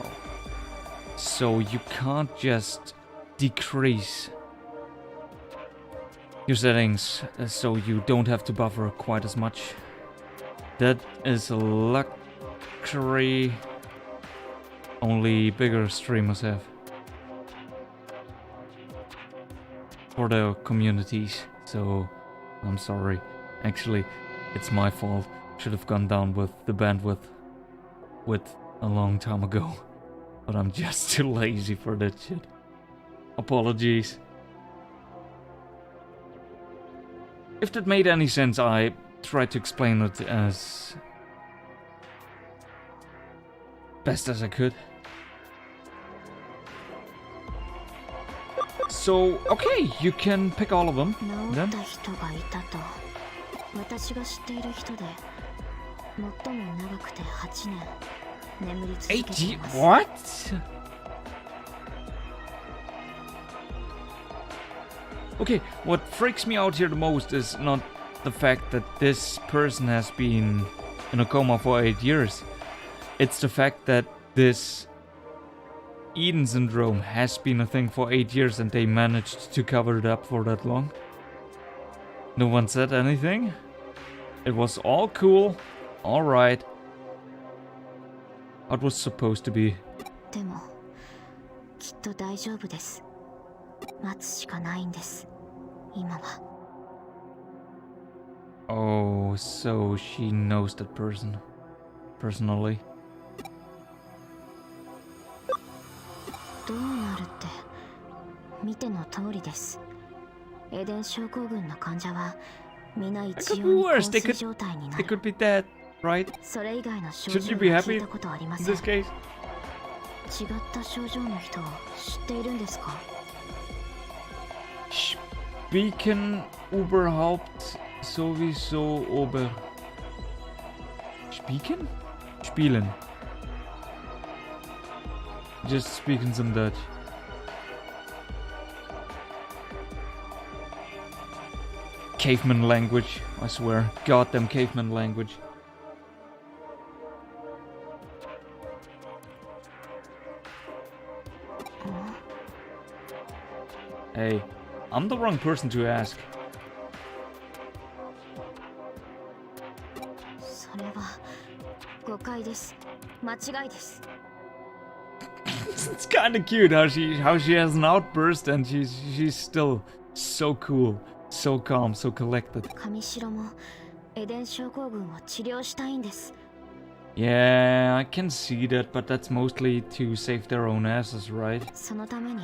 [SPEAKER 1] So you can't just decrease your settings so you don't have to buffer quite as much. That is a luxury only bigger streamers have. For the communities, so I'm sorry. Actually, it's my fault. Should have gone down with the bandwidth a long time ago. But I'm just too lazy for that shit. Apologies. If that made any sense, I tried to explain it as best as I could. So, okay, you can pick all of them. Then.
[SPEAKER 5] 私が知っている人で最も長くて8年眠り続けています。
[SPEAKER 1] What? Okay, what freaks me out here the most is not the fact that this person has been in a coma for 8 years. It's the fact that this Eden syndrome has been a thing for 8 years and they managed to cover it up for that long. No one said anything. It was all cool, alright. What was supposed to be.
[SPEAKER 5] でもきっと大丈夫です。待つしかないんです。今は。
[SPEAKER 1] Oh, so she knows that person personally.
[SPEAKER 5] どうなるって見ての通りです。エデン症候群の患者は皆一様に昏睡状態になる。
[SPEAKER 1] They could be dead, right?
[SPEAKER 5] それ以外の症
[SPEAKER 1] Should
[SPEAKER 5] 状
[SPEAKER 1] you
[SPEAKER 5] は
[SPEAKER 1] be
[SPEAKER 5] 聞
[SPEAKER 1] happy
[SPEAKER 5] いたことありま
[SPEAKER 1] in
[SPEAKER 5] せん。
[SPEAKER 1] this case?
[SPEAKER 5] 違った症状の人を知っているんですか？
[SPEAKER 1] Spieken überhaupt sowieso über... Spieken? Spielen. Just speaking some Dutch. Caveman language, I swear. Goddamn caveman language. Hey, I'm the wrong person to ask.
[SPEAKER 5] それは誤解です。間違いです。
[SPEAKER 1] It's kind of cute how she has an outburst and she's still so cool, so calm, so collected.
[SPEAKER 5] 上白もエデン症候群を治療したいんです。
[SPEAKER 1] Yeah, I can see that, but that's mostly to save their own asses, right?
[SPEAKER 5] そのために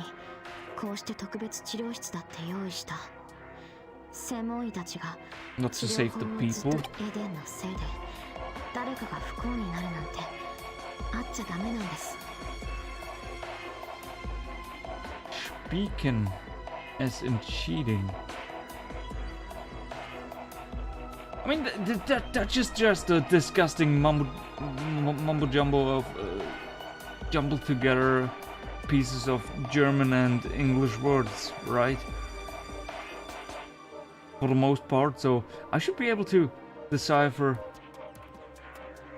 [SPEAKER 5] こうして特別治療室だって用意した。専門医たちが
[SPEAKER 1] Not
[SPEAKER 5] 治
[SPEAKER 1] to
[SPEAKER 5] 療
[SPEAKER 1] save the
[SPEAKER 5] 法をずっ
[SPEAKER 1] people.
[SPEAKER 5] とエデンのせいで誰かが不幸になるなんてあっちゃダメなんです。
[SPEAKER 1] Beacon as in cheating. I mean, that's just a disgusting mumbo jumbo of jumbled together pieces of German and English words, right? For the most part, so I should be able to decipher.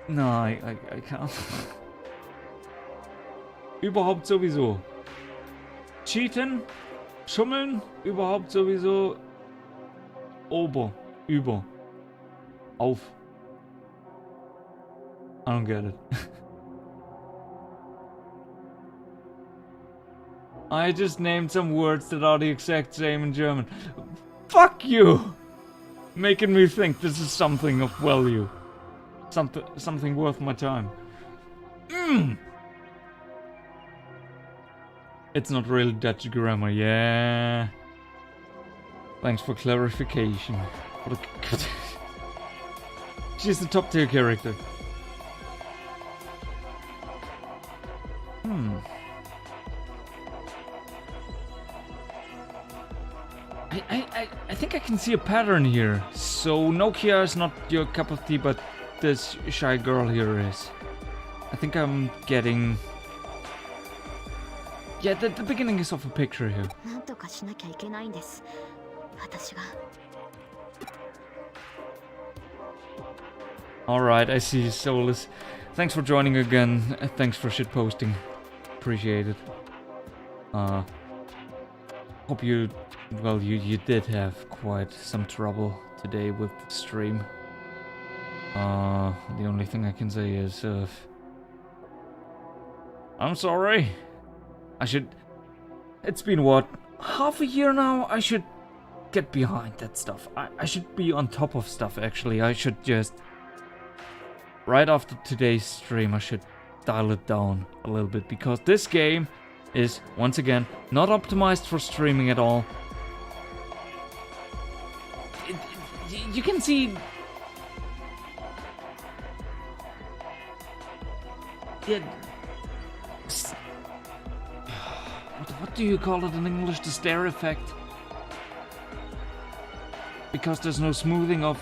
[SPEAKER 1] No, I can't. Überhaupt sowieso. Cheaten, schummeln, überhaupt sowieso. Ober, über, auf. I don't get it. I just named some words that are the exact same in German. Fuck you! Making me think this is something of value. Something worth my time. It's not really Dutch grammar, yeah. Thanks for clarification. What a She's the top tier character. I think I can see a pattern here. So Nokia is not your cup of tea, but this shy girl here is. I think I'm getting... Yeah, the beginning is of a picture here.
[SPEAKER 5] なんとかしなきゃいけないんです。私が。
[SPEAKER 1] Alright, I see, Soulless. Thanks for joining again. Thanks for shitposting. Appreciate it. Hope you... Well, you did have quite some trouble today with the stream. The only thing I can say is, I'm sorry. I should... It's been, what, half a year now? I should get behind that stuff. I should be on top of stuff, actually. I should just... Right after today's stream, I should dial it down a little bit. Because this game is, once again, not optimized for streaming at all. You can see... Yeah... What do you call it in English? The stare effect. Because there's no smoothing of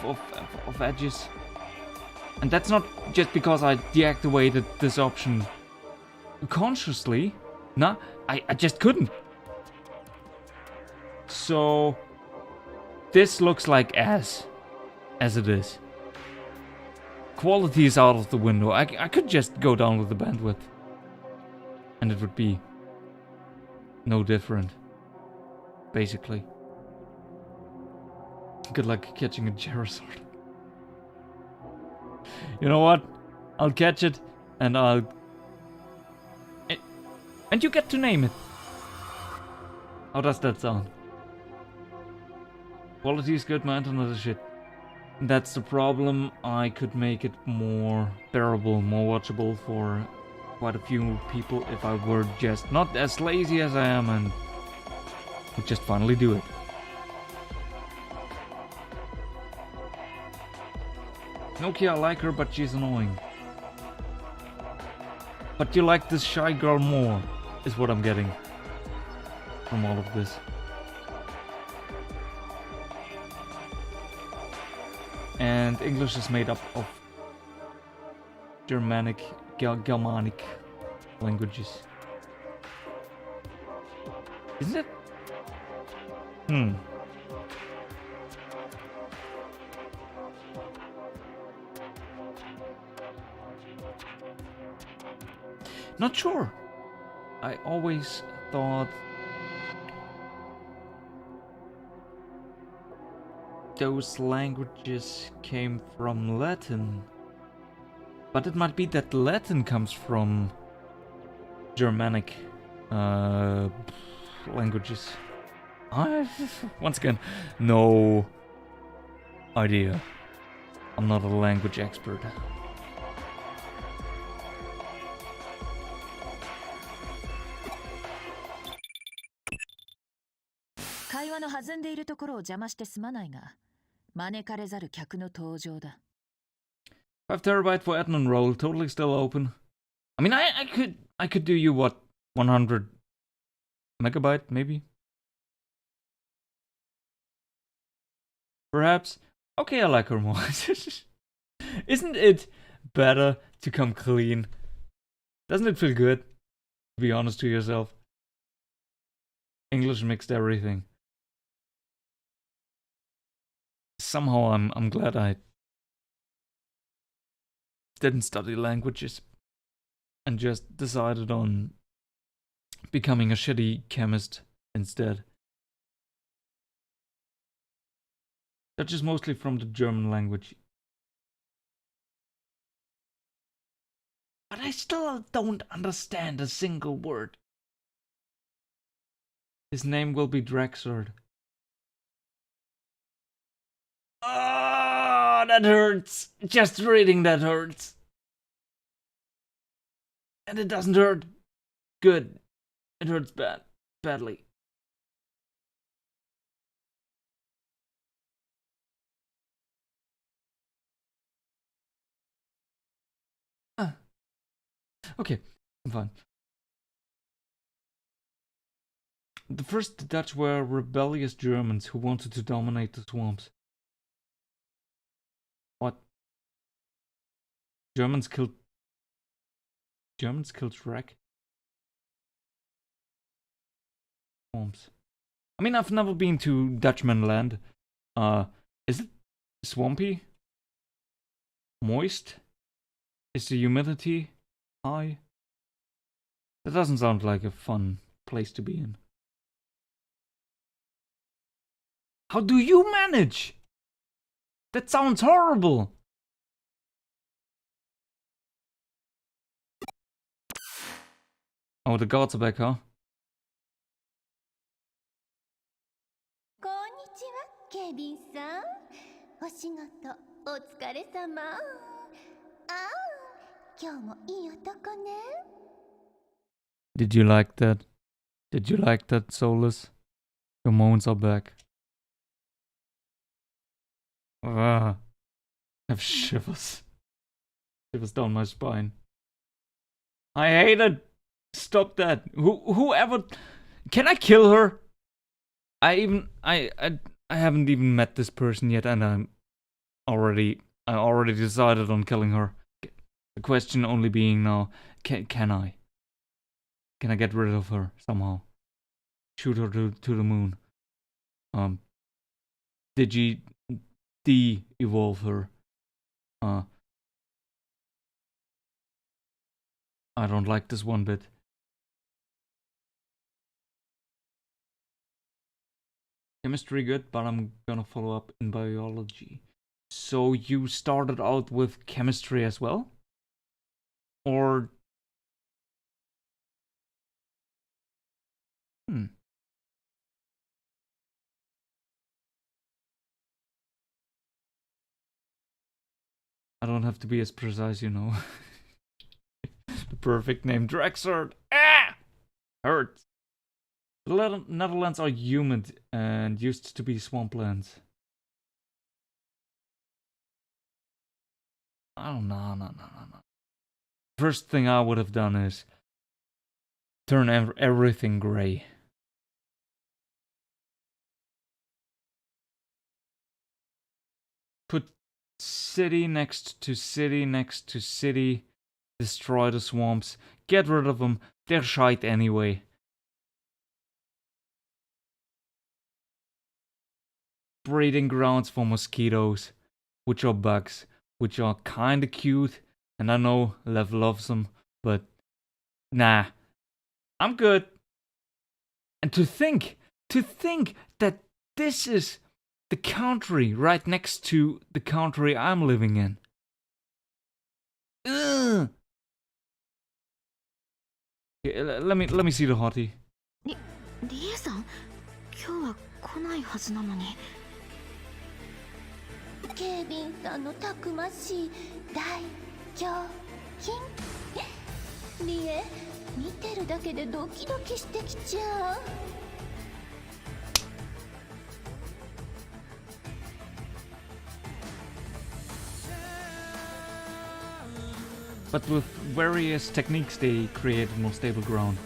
[SPEAKER 1] edges. And that's not just because I deactivated this option consciously. Nah, I just couldn't. So... This looks like as it is. Quality is out of the window. I could just go down with the bandwidth. And it would be no different. Basically. Good luck catching a Gyrosaur. You know what? I'll catch it and I'll... And you get to name it. How does that sound? Quality is good, my internet is shit. That's the problem. I could make it more bearable, more watchable for quite a few people if I were just not as lazy as I am and would just finally do it. Nokia, I like her, but she's annoying. But you like this shy girl more, is what I'm getting from all of this. And English is made up of Germanic, Germanic languages. Isn't it? Not sure. I always thought those languages came from Latin. But it might be that Latin comes from Germanic languages. Once again, no idea. I'm not a language expert.
[SPEAKER 3] 会話の弾んでいるところを邪魔してすまないが、招かれざる客の登場だ。
[SPEAKER 1] 5 terabyte for admin role, totally still open. I mean, I could do you what, 100 megabyte maybe? Perhaps. Okay, I like her more. Isn't it better to come clean? Doesn't it feel good? To be honest to yourself. English mixed everything. Somehow I'm glad I didn't study languages and just decided on becoming a shitty chemist instead. That's just mostly from the German language. But I still don't understand a single word. His name will be Drexord. Ah, that hurts. Just reading that hurts. And it doesn't hurt good. It hurts badly. Okay, I'm fine. The first Dutch were rebellious Germans who wanted to dominate the swamps. What? Germans killed Shrek? Swamps. I mean, I've never been to Dutchman land. Is it swampy? Moist? Is the humidity high? That doesn't sound like a fun place to be in. How do you manage? That sounds horrible. Oh, the gods are back, huh?
[SPEAKER 6] こんにちは、警備員さん。お仕事お疲れ様。ああ、今日もいい男ね。
[SPEAKER 1] Did you like that? Did you like that, Solus? Your moans are back. I have shivers. Shivers down my spine. I hate it. Stop that. Whoever. Can I kill her? I haven't even met this person yet, and I already decided on killing her. The question only being now, can I? Can I get rid of her somehow? Shoot her to the moon. De-evolve her. I don't like this one bit. Chemistry good, but I'm gonna follow up in biology. So you started out with chemistry as well? Or... I don't have to be as precise, you know. The perfect name, Drexord. Ah! Hurts. The Netherlands are humid and used to be swamplands. Oh, no. First thing I would have done is turn everything grey. Put city next to city next to city. Destroy the swamps. Get rid of them. They're shite anyway. Breeding grounds for mosquitoes, which are bugs, which are kinda cute, and I know Lev loves them, but nah, I'm good. And to think that this is the country right next to the country I'm living in. Ugh. Okay, let me see the hottie.
[SPEAKER 5] リエさん、今日は来ないはずなのに。
[SPEAKER 6] 警備員さんのたくましい大胸筋。リエ、見てるだけでドキドキしてきちゃう。
[SPEAKER 1] But with various techniques they created more stable ground.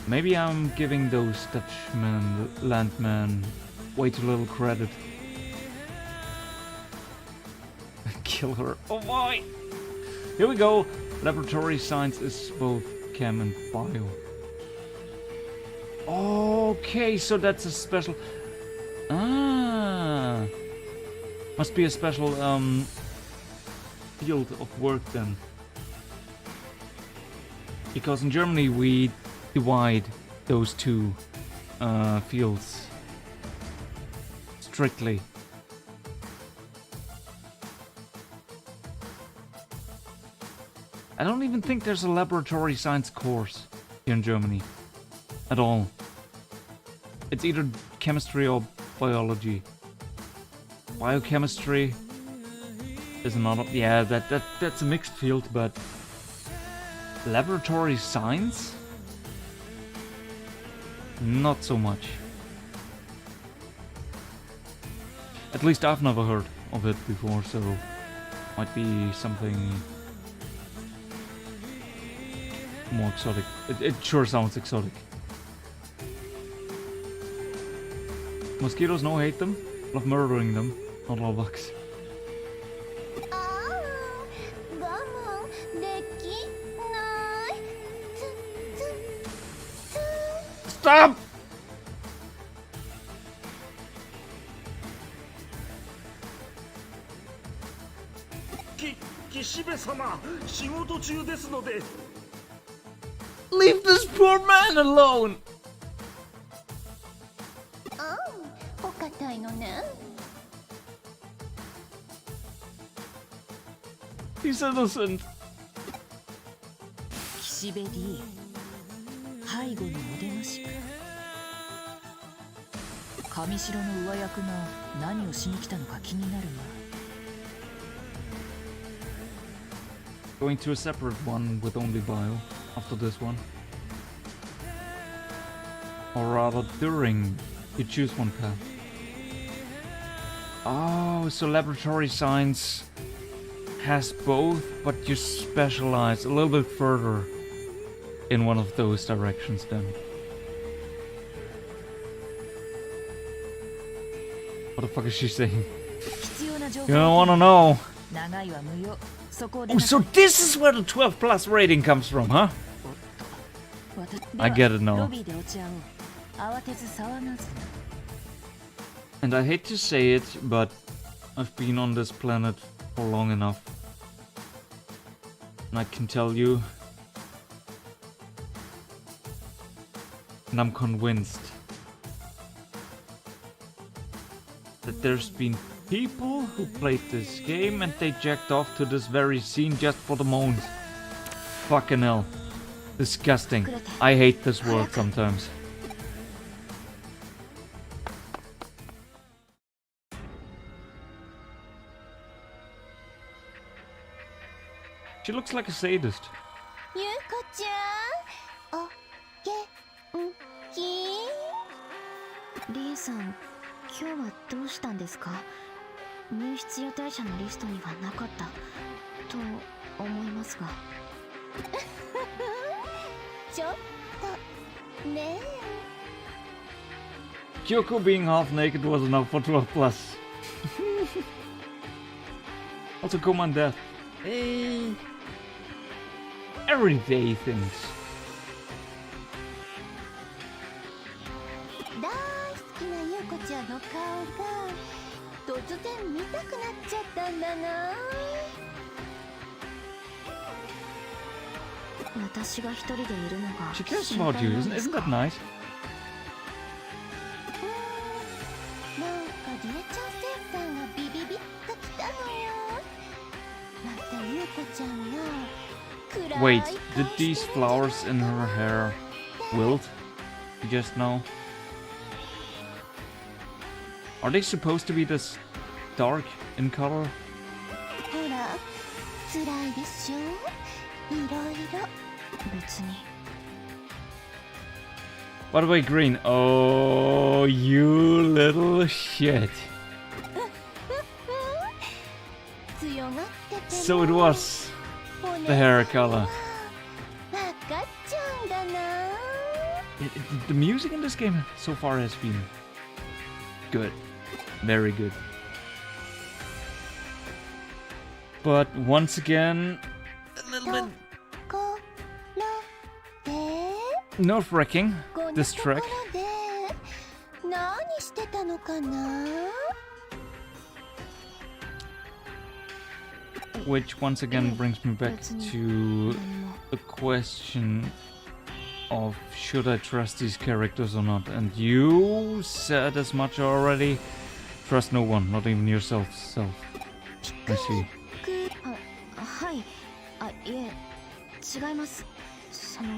[SPEAKER 1] Maybe I'm giving those Dutchmen, landmen, way too little credit. Kill her. Oh boy! Here we go! Laboratory science is both chem and bio. Okay, so that's a special... Ah! Must be a special field of work then. Because in Germany we divide those two fields strictly. I don't even think there's a laboratory science course here in Germany. At all. It's either chemistry or biology. Biochemistry is another... Yeah, that's a mixed field, but... Laboratory science? Not so much. At least I've never heard of it before, so... Might be something... more exotic. It sure sounds exotic. Mosquitoes, no, hate them. Love murdering them. Not all bugs.
[SPEAKER 6] ああ、我慢できない。
[SPEAKER 1] Stop!
[SPEAKER 2] 岸辺様、仕事中ですので。
[SPEAKER 1] Leave this poor man alone!
[SPEAKER 6] ああ、お堅いのね。
[SPEAKER 1] He's innocent.
[SPEAKER 3] 岸辺 D 背後のお出ましか。上城の上役が何をしに来たのか気になるが。
[SPEAKER 1] Going to a separate one with only bio after this one. Or rather during. You choose one path. Oh, so laboratory science has both, but you specialize a little bit further in one of those directions then. What the fuck is she saying? You don't wanna know. Oh, so this is where the 12 plus rating comes from, huh? I get it now. And I hate to say it, but I've been on this planet for long enough. And I can tell you, and I'm convinced, that there's been people who played this game and they jacked off to this very scene just for the moans. Fucking hell. Disgusting. I hate this world sometimes. She looks like a sadist.
[SPEAKER 6] ゆうこちゃん、お元気？
[SPEAKER 5] リーさん、今日はどうしたんですか？入室予定者のリストにはなかったと思いますが。
[SPEAKER 6] ちょっとね。
[SPEAKER 1] Kyoko being half naked was enough for 12 plus. Also, Command Death. Hey. Everyday things.
[SPEAKER 6] 大好きなゆうこちゃんの顔が突然見たくなっちゃったんだな。
[SPEAKER 5] 私が一人でいるのが
[SPEAKER 1] She cares about you, isn't that nice?
[SPEAKER 6] なんかリエちゃんセンサーがビビビッときたのよ。またゆうこちゃんが暗い
[SPEAKER 1] Wait,
[SPEAKER 6] 顔
[SPEAKER 1] did these
[SPEAKER 6] してる
[SPEAKER 1] flowers in her hair wilt just now? Are they supposed to be this dark in color?
[SPEAKER 6] ほら、辛いでしょ。いろいろ。
[SPEAKER 5] 別に。
[SPEAKER 1] By the way, green. Oh, you little shit.
[SPEAKER 6] 強がってて
[SPEAKER 1] So it
[SPEAKER 6] も
[SPEAKER 1] was the hair color.
[SPEAKER 6] わかっちゃうんだな。
[SPEAKER 1] The music in this game so far has been good. Very good. But once again, a little bit
[SPEAKER 6] ころで
[SPEAKER 1] nerve-wracking,
[SPEAKER 6] この
[SPEAKER 1] this
[SPEAKER 6] ところ
[SPEAKER 1] track.
[SPEAKER 6] で何してたのかな。
[SPEAKER 1] Which once again brings me back to the question of should I trust these characters or not? And you said as much already. Trust no one, not even yourself. I see.
[SPEAKER 5] はい。あ、いえ、違います。その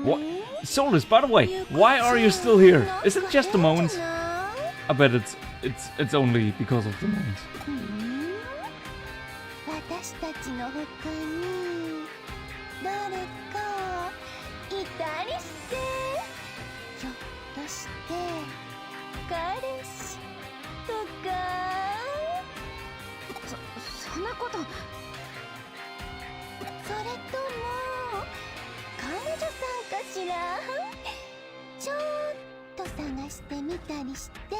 [SPEAKER 1] What? Solus, by the way, why are you still here? Is it just the moans? I bet it's only because of the moans.
[SPEAKER 6] 私たちの他に誰かいたりしてひょっとして彼氏とか
[SPEAKER 5] そんなこと。
[SPEAKER 6] それとも彼女さんかしら。ちょっと探してみたりして。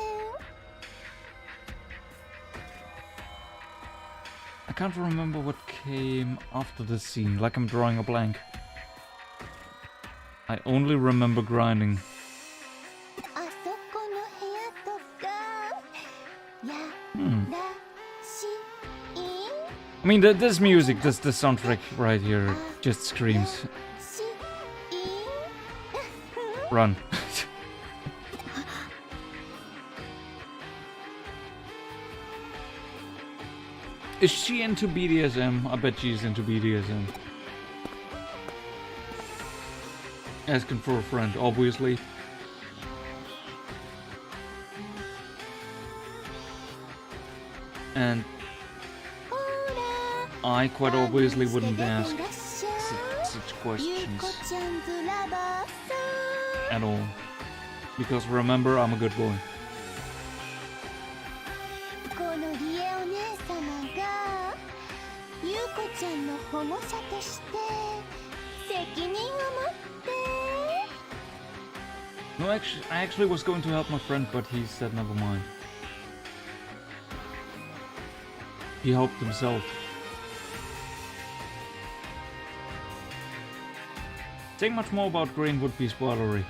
[SPEAKER 1] I can't remember what came after this scene, like I'm drawing a blank. I only remember grinding.
[SPEAKER 6] あそこの部屋とかやらしい
[SPEAKER 1] I mean, this music, this soundtrack right here, just screams,
[SPEAKER 6] しい
[SPEAKER 1] run. Is she into BDSM? I bet she's into BDSM. Asking for a friend, obviously. And I quite obviously wouldn't ask such questions at all. Because remember, I'm a good boy.
[SPEAKER 6] このリエお姉様がゆうこちゃんの保護者として責任を持って。
[SPEAKER 1] No, I actually was going to help my friend, but he said never mind. He helped himself. Saying much more about Green would be spoilery.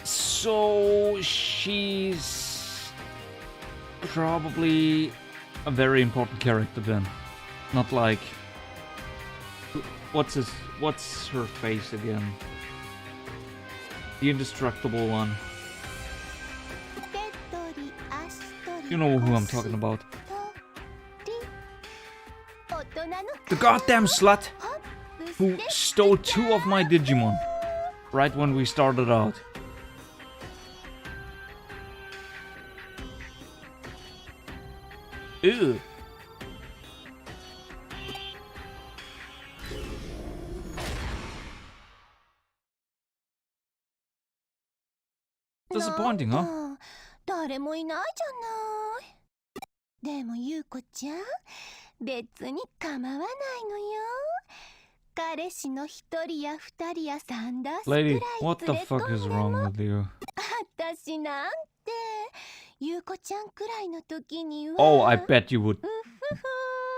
[SPEAKER 1] So she's probably a very important character then. Not like what's her face again? The indestructible one. You know who I'm talking about. The goddamn slut who stole 2 of my Digimon right when we started out. Ew. Disappointing, huh?
[SPEAKER 6] 誰もいないじゃない。でもゆうこちゃん、別に構わないのよ。彼氏の1人や2人や3ダースくらい
[SPEAKER 1] Lady, what the fuck is wrong with you?
[SPEAKER 6] 私なんてゆうこちゃんくらいの時には
[SPEAKER 1] Oh, I bet you would.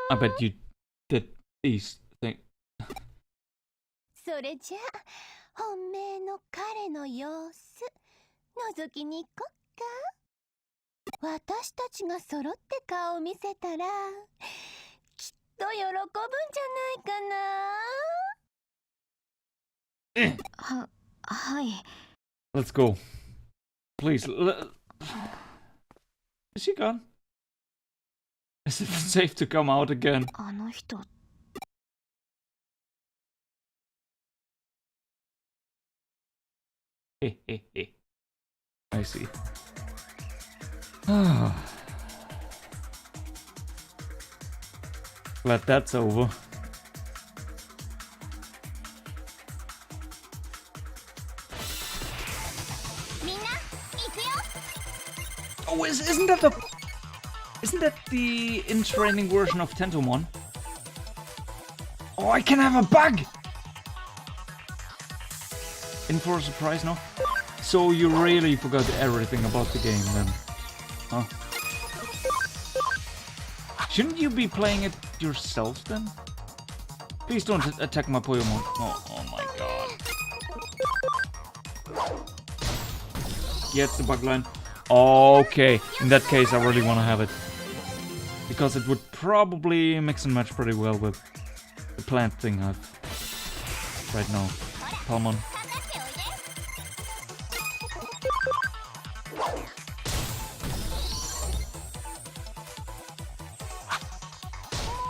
[SPEAKER 1] I bet you did these things.
[SPEAKER 6] それじゃあ本命の彼の様子覗きに行こっか。私たちが揃って顔を見せたらきっと喜ぶんじゃないかな。
[SPEAKER 5] はい。
[SPEAKER 1] Let's go. Please. Is she gone? Is it safe to come out again?
[SPEAKER 5] あの人。
[SPEAKER 1] I see. Glad that's over. Oh, isn't that the in-training version of Tentomon? Oh, I can have a bug! In for a surprise now? So you really forgot everything about the game then? Huh? Shouldn't you be playing it yourself then? Please don't attack my Poyomon. Oh my god. Get the bug line. Okay, in that case I really want to have it. Because it would probably mix and match pretty well with the plant thing I've right now. Palmon.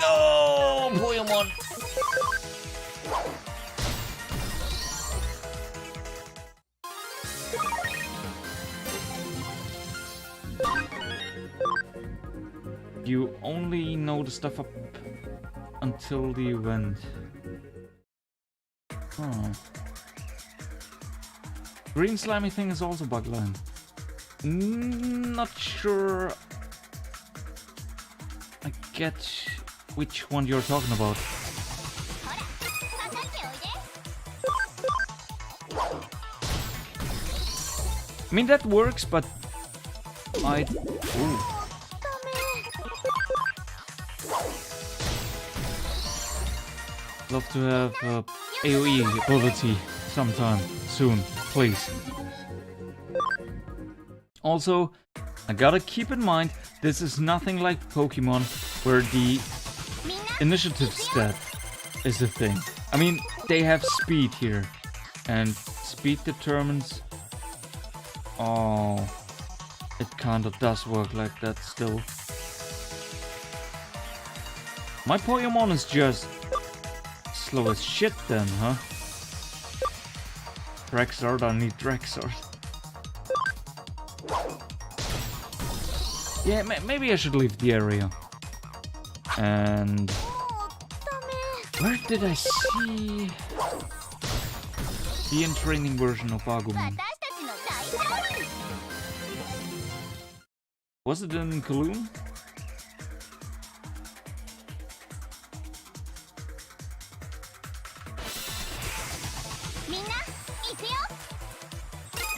[SPEAKER 1] No, Poyamon. You only know the stuff up until the event. Huh. Green slimy thing is also bugline. Not sure I get which one you're talking about. I mean, that works, but I... Ooh. Love to have AoE ability sometime soon, please. Also, I gotta keep in mind, this is nothing like Pokemon, where the initiative stat is a thing. I mean, they have speed here, and speed determines... Oh, it kinda does work like that still. My Pokemon is just slow as shit then, huh? Drexart, I need Drexart. Yeah, maybe I should leave the area. And... where did I see the in-training version of Agumon? Was it in Kaloon?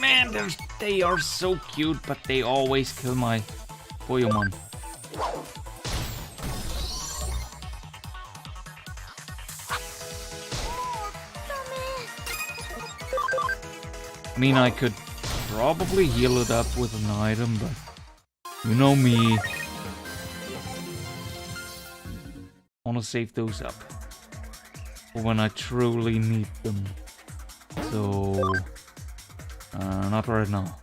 [SPEAKER 1] Man, they are so cute, but they always kill my Poyamon. I mean, I could probably heal it up with an item, but you know me. I wanna save those up for when I truly need them. So, not right now.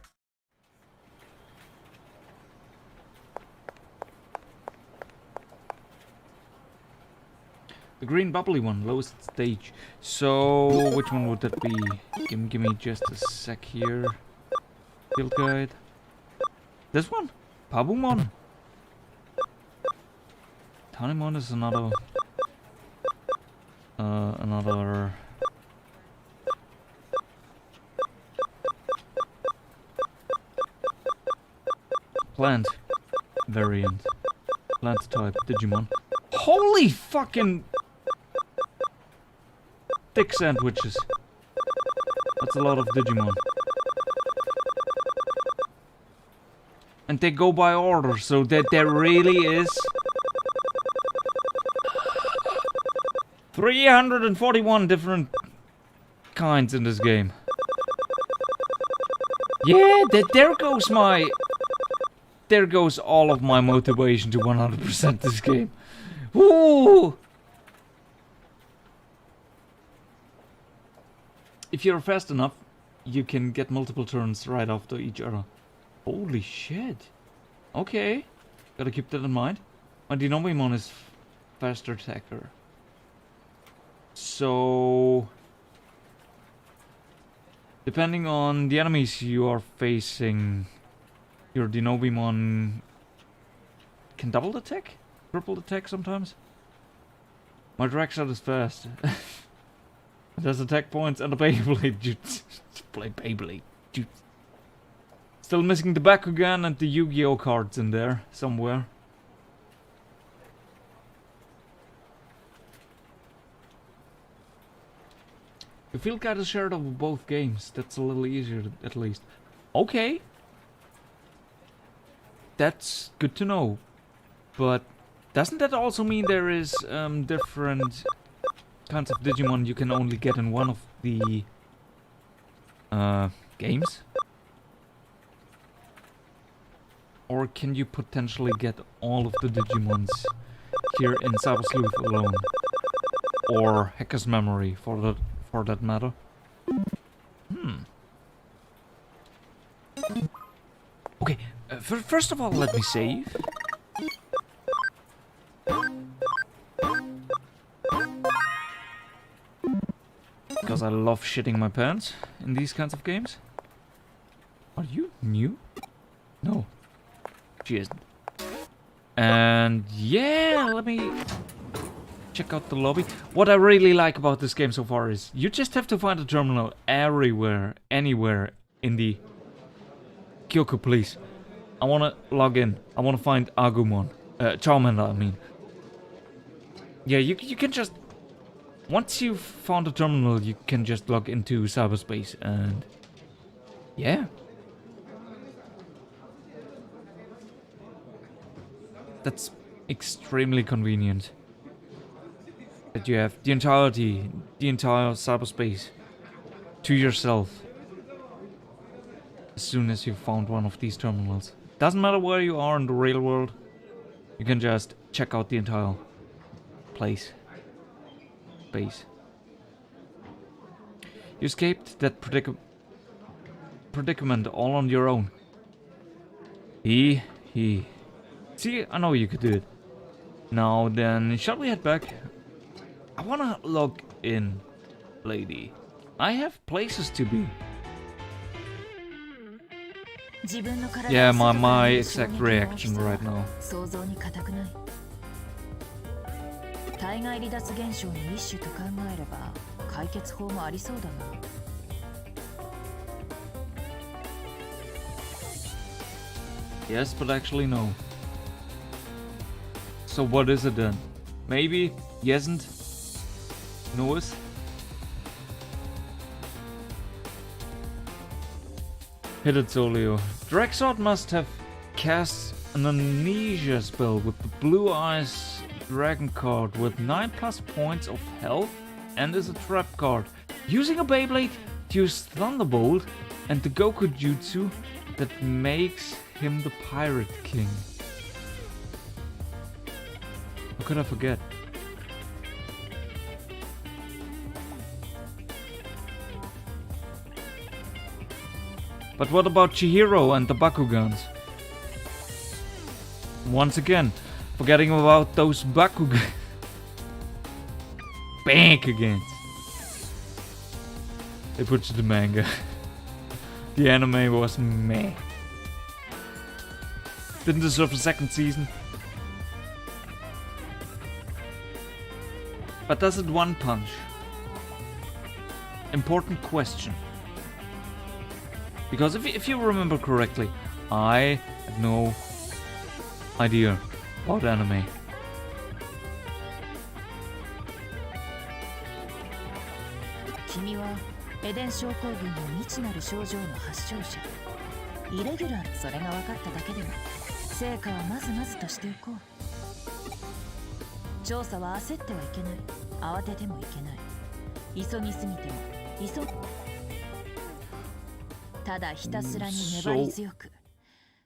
[SPEAKER 1] The green bubbly one, lowest stage. So, which one would that be? Give me just a sec here. Field guide. This one? Pabumon. Tanimon is another... another... plant variant. Plant type Digimon. Holy fucking... thick sandwiches. That's a lot of Digimon. And they go by order, so that there really is 341 different kinds in this game. Yeah, there goes my... there goes all of my motivation to 100% this game. Woo! If you're fast enough, you can get multiple turns right after each other. Holy shit. Okay. Gotta keep that in mind. My Dinomimon is faster attacker. So... depending on the enemies you are facing, your Dinomimon can double attack? Triple attack sometimes? My Drexart is fast. It has attack points and a Beyblade jutsu. Play Beyblade jutsu. Still missing the Bakugan and the Yu-Gi-Oh cards in there somewhere. The field guide is shared over both games. That's a little easier at least. Okay. That's good to know. But doesn't that also mean there is different kinds of Digimon you can only get in one of the games? Or can you potentially get all of the Digimons here in Cyber Sleuth alone? Or Hacker's Memory for that matter? Okay, first of all, let me save. because I love shitting my pants in these kinds of games. Are you new? No. She isn't. And yeah, let me check out the lobby. What I really like about this game so far is you just have to find a terminal everywhere, anywhere in the... Kyoko, please. I wanna log in. I wanna find Agumon. Charmander, I mean. Yeah, you can just... Once you've found a terminal, you can just log into cyberspace and... Yeah. That's extremely convenient. That you have the entire cyberspace to yourself. As soon as you've found one of these terminals. Doesn't matter where you are in the real world. You can just check out the entire place. Base. You escaped that predicament all on your own. See, I know you could do it. Now then, shall we head back? I wanna log in, lady. I have places to be. Yeah, my exact reaction right now.
[SPEAKER 3] 体外離脱現象の一種と考えれば解決法もありそうだな。
[SPEAKER 1] Yes, but actually no. So what is it then? Maybe? Yesn't? Noes? Hit it, Solio. Drexot must have cast an amnesia spell with the blue eyes dragon card with 9+ points of health and is a trap card. Using a Beyblade to use Thunderbolt and the Goku Jutsu that makes him the Pirate King. How could I forget? But what about Chihiro and the Bakugans? Once again, forgetting about those Bakugans. Bank again. They put you the manga. The anime was meh. Didn't deserve a second season. But does it one punch? Important question. Because if you remember correctly, I had no idea about anime.
[SPEAKER 3] Kimi wa Eden 症候群の未知なる症状の発症者。イレギュラー、それが分かっただけでも成果はまずまずとしておこう。調査は焦ってはいけない。慌ててもいけない。急ぎすぎてもただひたすらに粘り強く、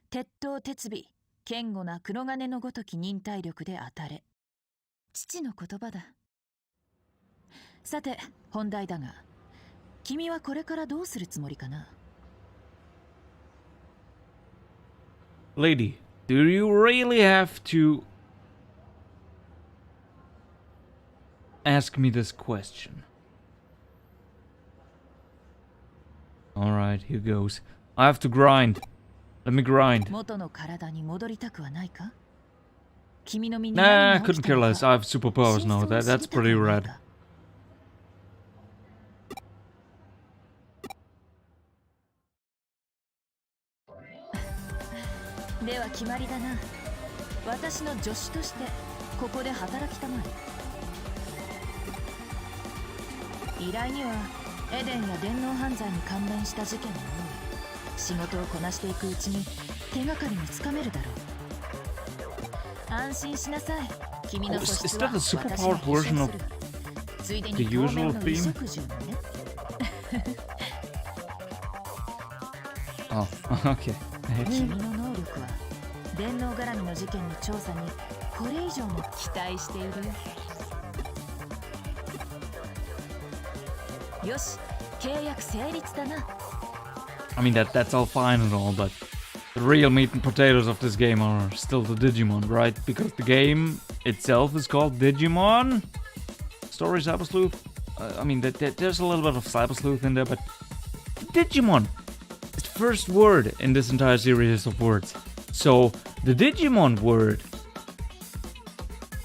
[SPEAKER 3] 鉄頭鉄尾、堅固な黒金のごとき忍耐力で当たれ。父の言葉だ。さて本題だが、君はこれからどうするつもりかな？
[SPEAKER 1] Lady, do you really have to ask me this question? Alright, here goes. I have to grind. Let me grind.
[SPEAKER 3] 元の体に戻りたくはないか？君の身に
[SPEAKER 1] Nah,
[SPEAKER 3] 何が
[SPEAKER 1] couldn't
[SPEAKER 3] 起きたの
[SPEAKER 1] care
[SPEAKER 3] か？
[SPEAKER 1] less. I have superpowers now. That's pretty rad.
[SPEAKER 3] では決まりだな。私の助手としてここで働きたまえ。依頼にはエデンや電脳犯罪に関連した事件が多い。仕事をこなしていくうちに手がかりもつかめるだろう。安心しなさい。君の素質は私が保証する。ついでに当面の衣食住もね。
[SPEAKER 1] Oh, okay.
[SPEAKER 3] 君の能力は電脳絡みの事件の調査にこれ以上も期待しているよ。よし、契約成立だな。
[SPEAKER 1] I mean, that's all fine and all, but the real meat and potatoes of this game are still the Digimon, right? Because the game itself is called Digimon? Stories Sleuth? I mean, there's a little bit of Cyber Sleuth in there, but Digimon is the first word in this entire series of words. So the Digimon word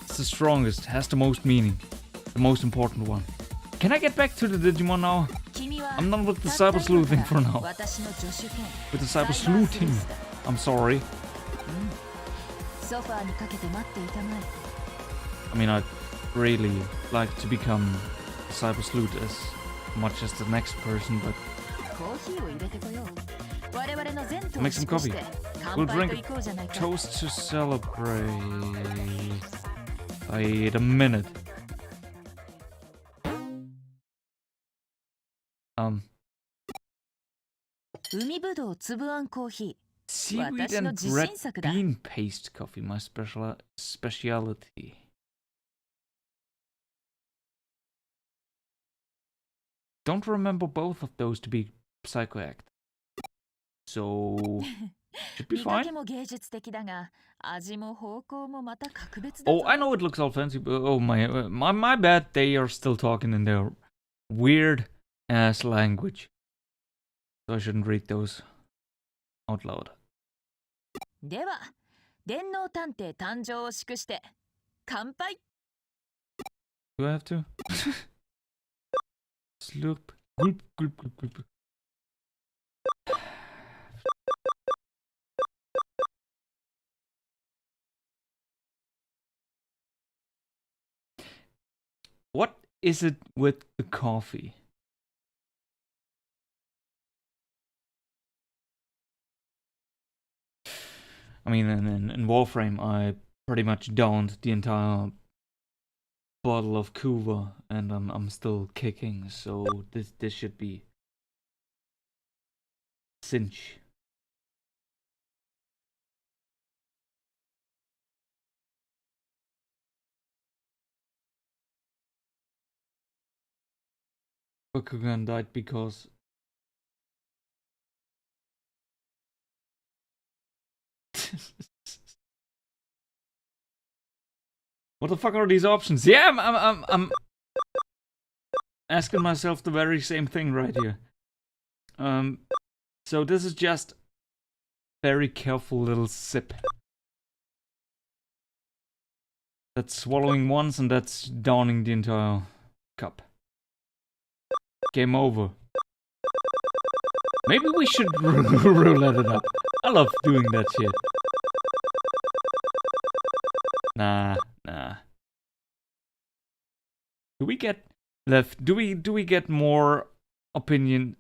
[SPEAKER 1] is the strongest, has the most meaning, the most important one. Can I get back to the Digimon now? I'm not with the Cyber Sleuthing for now. With the Cyber Sleuthing. I'm sorry. I mean, I'd really like to become a Cyber Sleuth as much as the next person, but... Make some coffee. We'll drink a toast to celebrate. Wait a minute. Seaweed and red bean paste coffee, my speciality. Don't remember both of those to be psychoactive. So should be fine. Oh, I know it looks all fancy, but oh my bad. They are still talking in their weird ass language, so I shouldn't read those out loud. Do I have to? Slurp. Gulp, gulp, gulp, gulp. What is it with the coffee? I mean, in Warframe, I pretty much downed the entire bottle of Kuva, and I'm still kicking. So this should be cinch. Bakugan died because what the fuck are these options? Yeah, I'm asking myself the very same thing right here. So this is just very careful little sip. That's swallowing once and that's downing the entire cup. Game over. Maybe we should roulette it up. I love doing that shit. Nah. Do we get left? Do we get more opinions?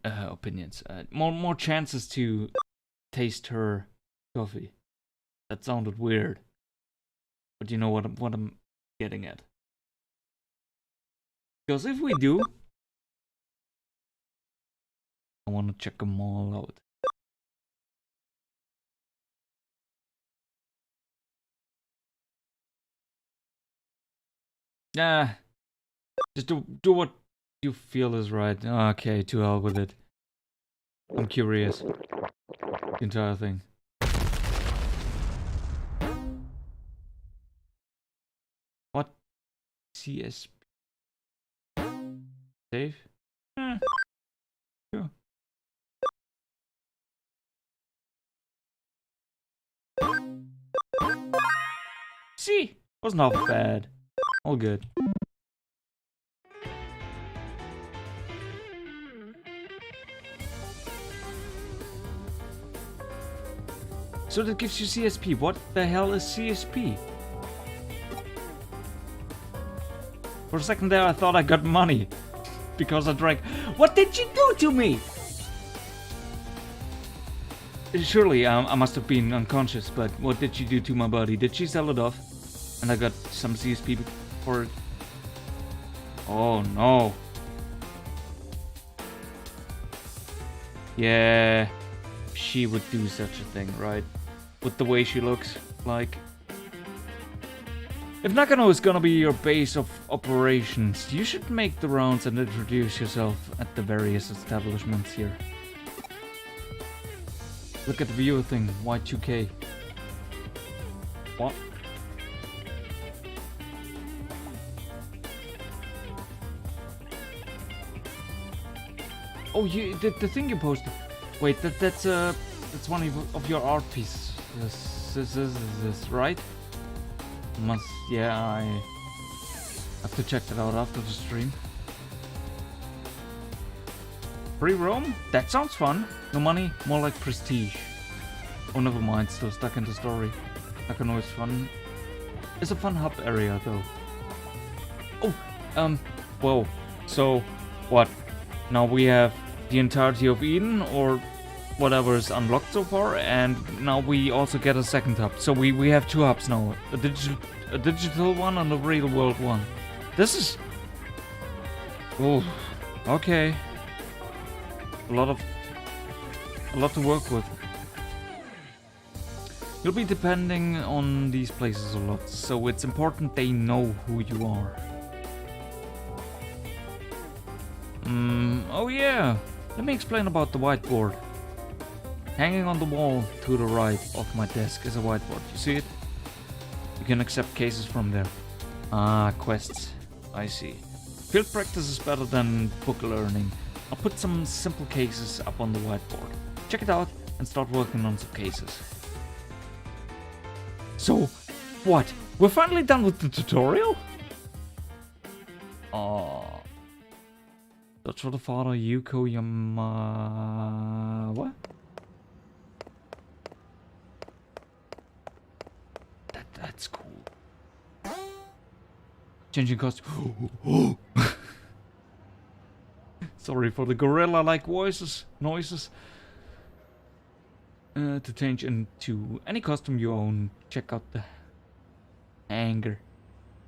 [SPEAKER 1] More chances to taste her coffee? That sounded weird, but you know what I'm getting at. Because if we do, I want to check them all out. Nah, just do what you feel is right. Okay, to hell with it. I'm curious. The entire thing. What? CSP? Save? Sure. See, was not bad. All good. So that gives you CSP. What the hell is CSP? For a second there I thought I got money. Because I drank. What did you do to me? Surely I must have been unconscious, but what did she do to my body? Did she sell it off? And I got some CSP for it. Oh no. Yeah, she would do such a thing, right? With the way she looks like. If Nakano is gonna be your base of operations, you should make the rounds and introduce yourself at the various establishments here. Look at the viewer thing, Y2K. What? Oh, the thing you posted. Wait, that's one of your art pieces. This right? Yeah, I have to check that out after the stream. Free roam? That sounds fun. No money, more like prestige. Oh, never mind. Still stuck in the story. Nakano is fun. It's a fun hub area though. Oh, whoa. So, what? Now we have the entirety of Eden, or whatever is unlocked so far, and now we also get a second hub. So we have two hubs now. A digital one and a real world one. This is... Oh, okay. A lot to work with. You'll be depending on these places a lot, so it's important they know who you are. Oh yeah, let me explain about the whiteboard. Hanging on the wall to the right of my desk is a whiteboard. You see it? You can accept cases from there. Ah, quests. I see. Field practice is better than book learning. I'll put some simple cases up on the whiteboard. Check it out and start working on some cases. So, what? We're finally done with the tutorial? Search for the father, Yuko What? That's cool. Changing costume. Sorry for the gorilla-like noises. To change into any costume you own, check out the hangar.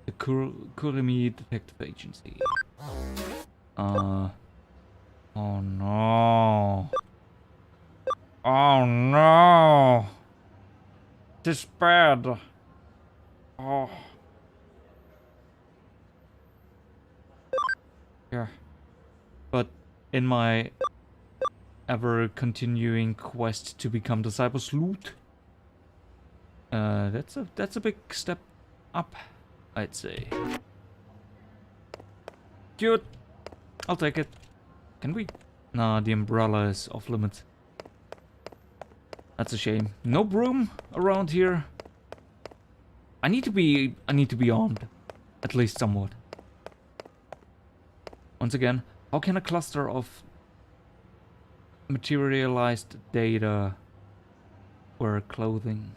[SPEAKER 1] The Kurumi Detective Agency. Oh no. Oh no. This bad. Oh. Yeah. But in my ever continuing quest to become the Cyber Sleuth, that's a big step up, I'd say. Cute. I'll take it. Can we? Nah, the umbrella is off limits. That's a shame. No broom around here. I need to be armed, at least somewhat. Once again, how can a cluster of materialized data wear clothing?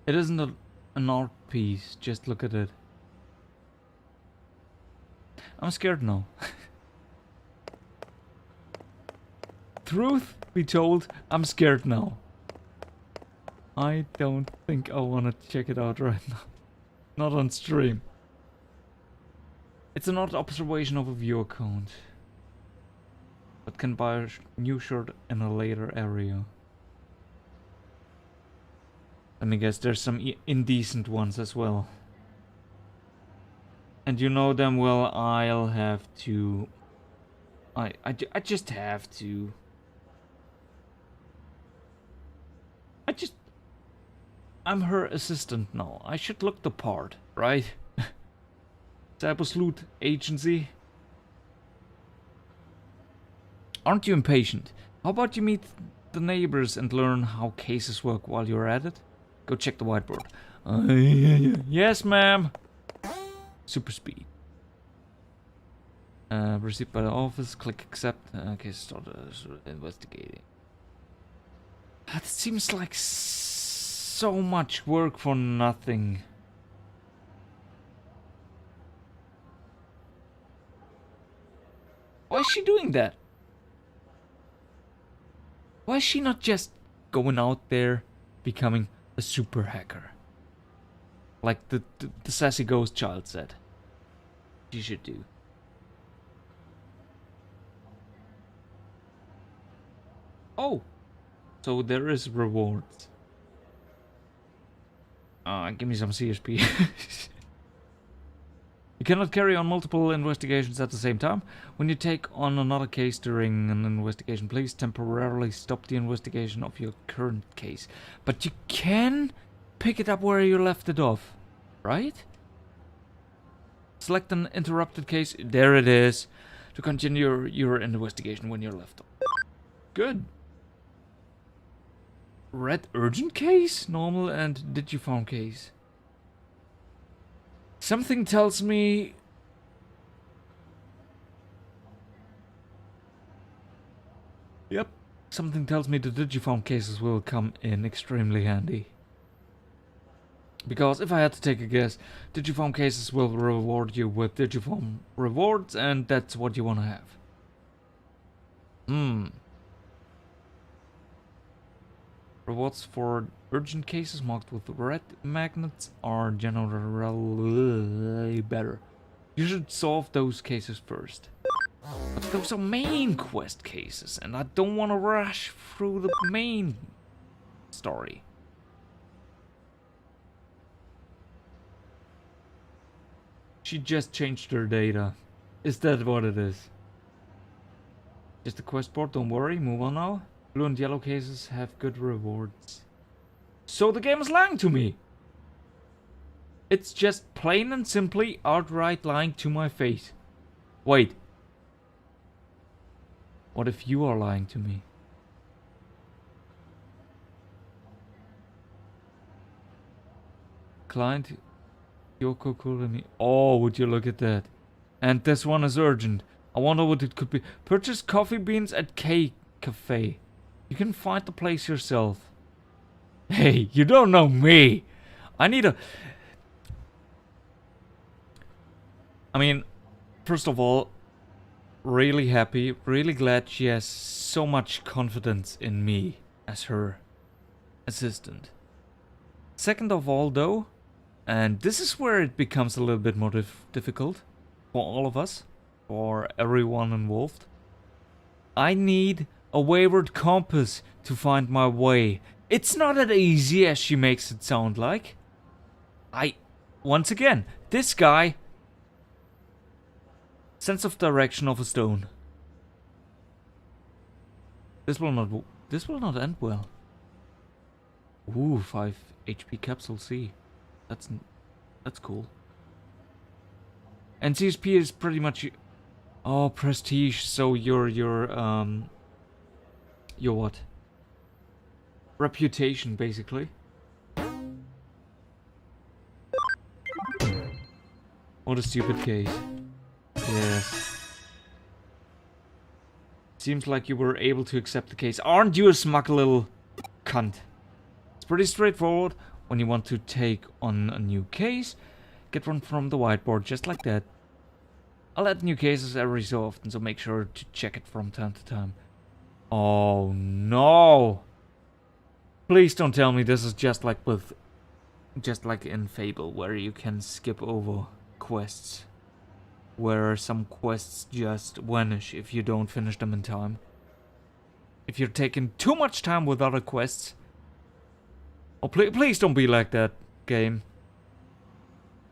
[SPEAKER 1] It isn't an art piece, just look at it. I'm scared now. Truth be told, I'm scared now. I don't think I want to check it out right now. Not on stream. It's an odd observation of a viewer count. But can buy a new shirt in a later area. Let me guess, there's some indecent ones as well. And you know damn well I'll have to... I just have to... I'm her assistant now. I should look the part, right? Cyber Sleuth Agency. Aren't you impatient? How about you meet the neighbors and learn how cases work while you're at it? Go check the whiteboard. Yes, ma'am. Super speed. Received by the office. Click accept. Okay, start investigating. That seems like so much work for nothing. Why is she doing that? Why is she not just going out there becoming a super hacker? Like the sassy ghost child said she should do. Oh, so there is rewards. Give me some CSP. You cannot carry on multiple investigations at the same time. When you take on another case during an investigation, please temporarily stop the investigation of your current case. But you can pick it up where you left it off, right? Select an interrupted case. There it is. To continue your investigation when you're left off. Good. Red urgent case, normal, and Digiphone case. Something tells me... Yep. Something tells me the Digiphone cases will come in extremely handy. Because if I had to take a guess, Digiphone cases will reward you with Digiphone rewards, and that's what you want to have. Rewards for urgent cases marked with red magnets are generally better. You should solve those cases first. But those are main quest cases, and I don't want to rush through the main story. She just changed her data. Is that what it is? Just a quest board, don't worry, move on now. Blue and yellow cases have good rewards. So the game is lying to me. It's just plain and simply outright lying to my face. Wait. What if you are lying to me? Client Yoko Kurumi. Oh, would you look at that? And this one is urgent. I wonder what it could be. Purchase coffee beans at K Cafe. You can find the place yourself. Hey, you don't know me. I mean, first of all, really happy, really glad she has so much confidence in me as her assistant. Second of all, though, and this is where it becomes a little bit more difficult for all of us, for everyone involved. I need a wayward compass to find my way. It's not as easy as she makes it sound like. Once again, this guy, sense of direction of a stone. This will not end well. Ooh, 5 HP capsule C. That's cool. And CSP is pretty much prestige. So your what? Reputation, basically. What a stupid case. Yes. Seems like you were able to accept the case. Aren't you a smug little cunt? It's pretty straightforward. When you want to take on a new case, get one from the whiteboard, just like that. I'll add new cases every so often, so make sure to check it from time to time. Oh no! Please don't tell me this is just like in Fable, where you can skip over quests. Where some quests just vanish if you don't finish them in time. If you're taking too much time with other quests. Oh, please don't be like that, game.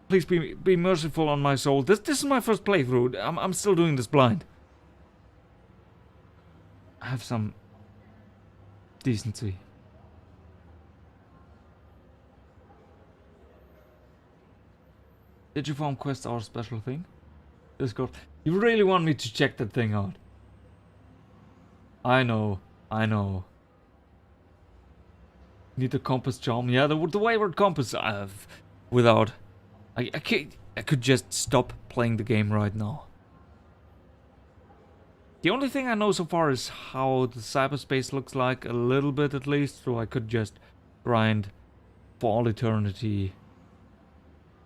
[SPEAKER 1] Please be merciful on my soul. This is my first playthrough. I'm still doing this blind. Have some decency. Digiphone quests are a special thing. Discord. You really want me to check that thing out? I know. Need a compass charm. Yeah, the wayward compass I have. Without... I could just stop playing the game right now. The only thing I know so far is how the cyberspace looks like, a little bit at least, so I could just grind for all eternity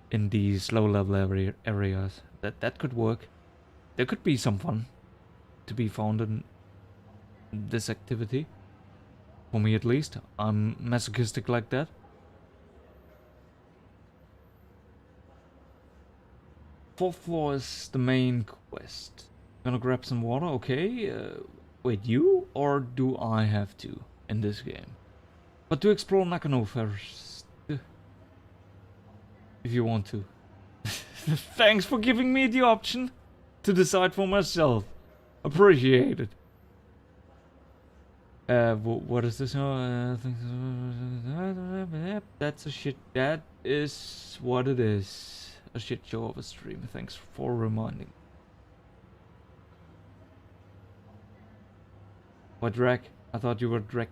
[SPEAKER 1] in these low-level areas. That could work. There could be some fun to be found in this activity. For me at least. I'm masochistic like that. Fourth floor is the main quest. Gonna grab some water, okay. Wait, you? Or do I have to in this game? But to explore Nakano first. If you want to. Thanks for giving me the option to decide for myself. Appreciate it. What is this? That's a shit. That is what it is. A shit show of a stream. Thanks for reminding. What, Drek? I thought you were Drek.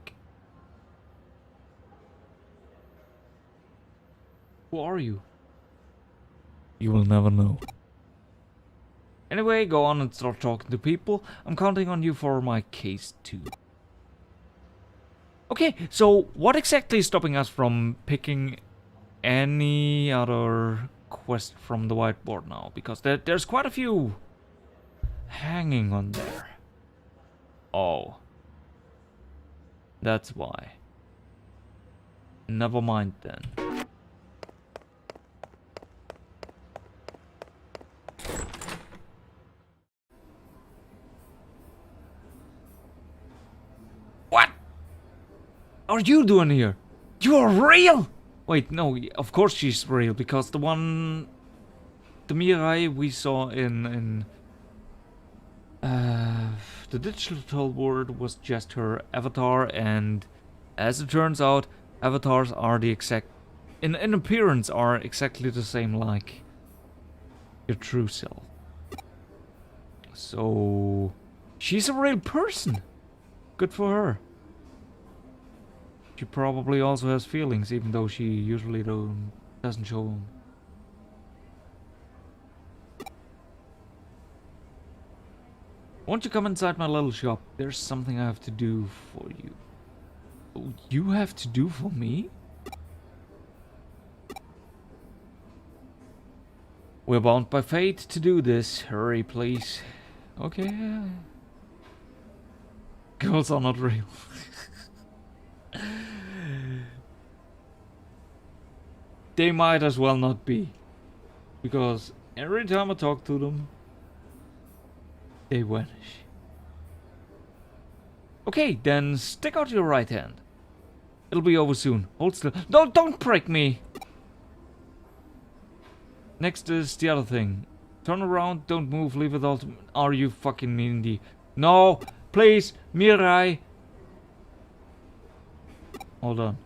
[SPEAKER 1] Who are you? You will never know. Anyway, go on and start talking to people. I'm counting on you for my case too. Okay, so what exactly is stopping us from picking any other quest from the whiteboard now? Because there's quite a few hanging on there. Oh. That's why. Never mind then. What are you doing here? You are real? Wait, no, of course she's real, because the Mirai we saw in the digital world was just her avatar, and as it turns out, avatars are the exact, in appearance, are exactly the same like your true self. So she's a real person. Good for her. She probably also has feelings, even though she usually doesn't show them. Won't you come inside my little shop? There's something I have to do for you. Oh, you have to do for me? We're bound by fate to do this. Hurry, please. Okay. Girls are not real. They might as well not be. Because every time I talk to them, they vanish. Okay, then stick out your right hand. It'll be over soon. Hold still. No, don't break me! Next is the other thing. Turn around, don't move, leave it all to... Are you fucking mean? No! Please! Mirai! Hold on.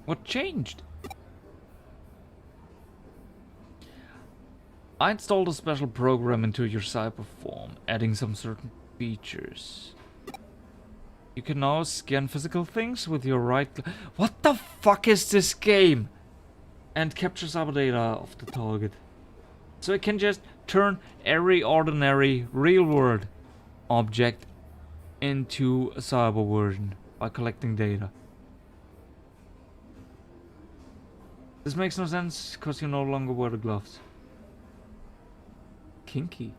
[SPEAKER 1] What changed? I installed a special program into your cyber form, adding some certain features. You can now scan physical things with your right... What the fuck is this game? And capture cyber data of the target. So it can just turn every ordinary real-world object into a cyber version by collecting data. This makes no sense because you no longer wear the gloves. Kinky.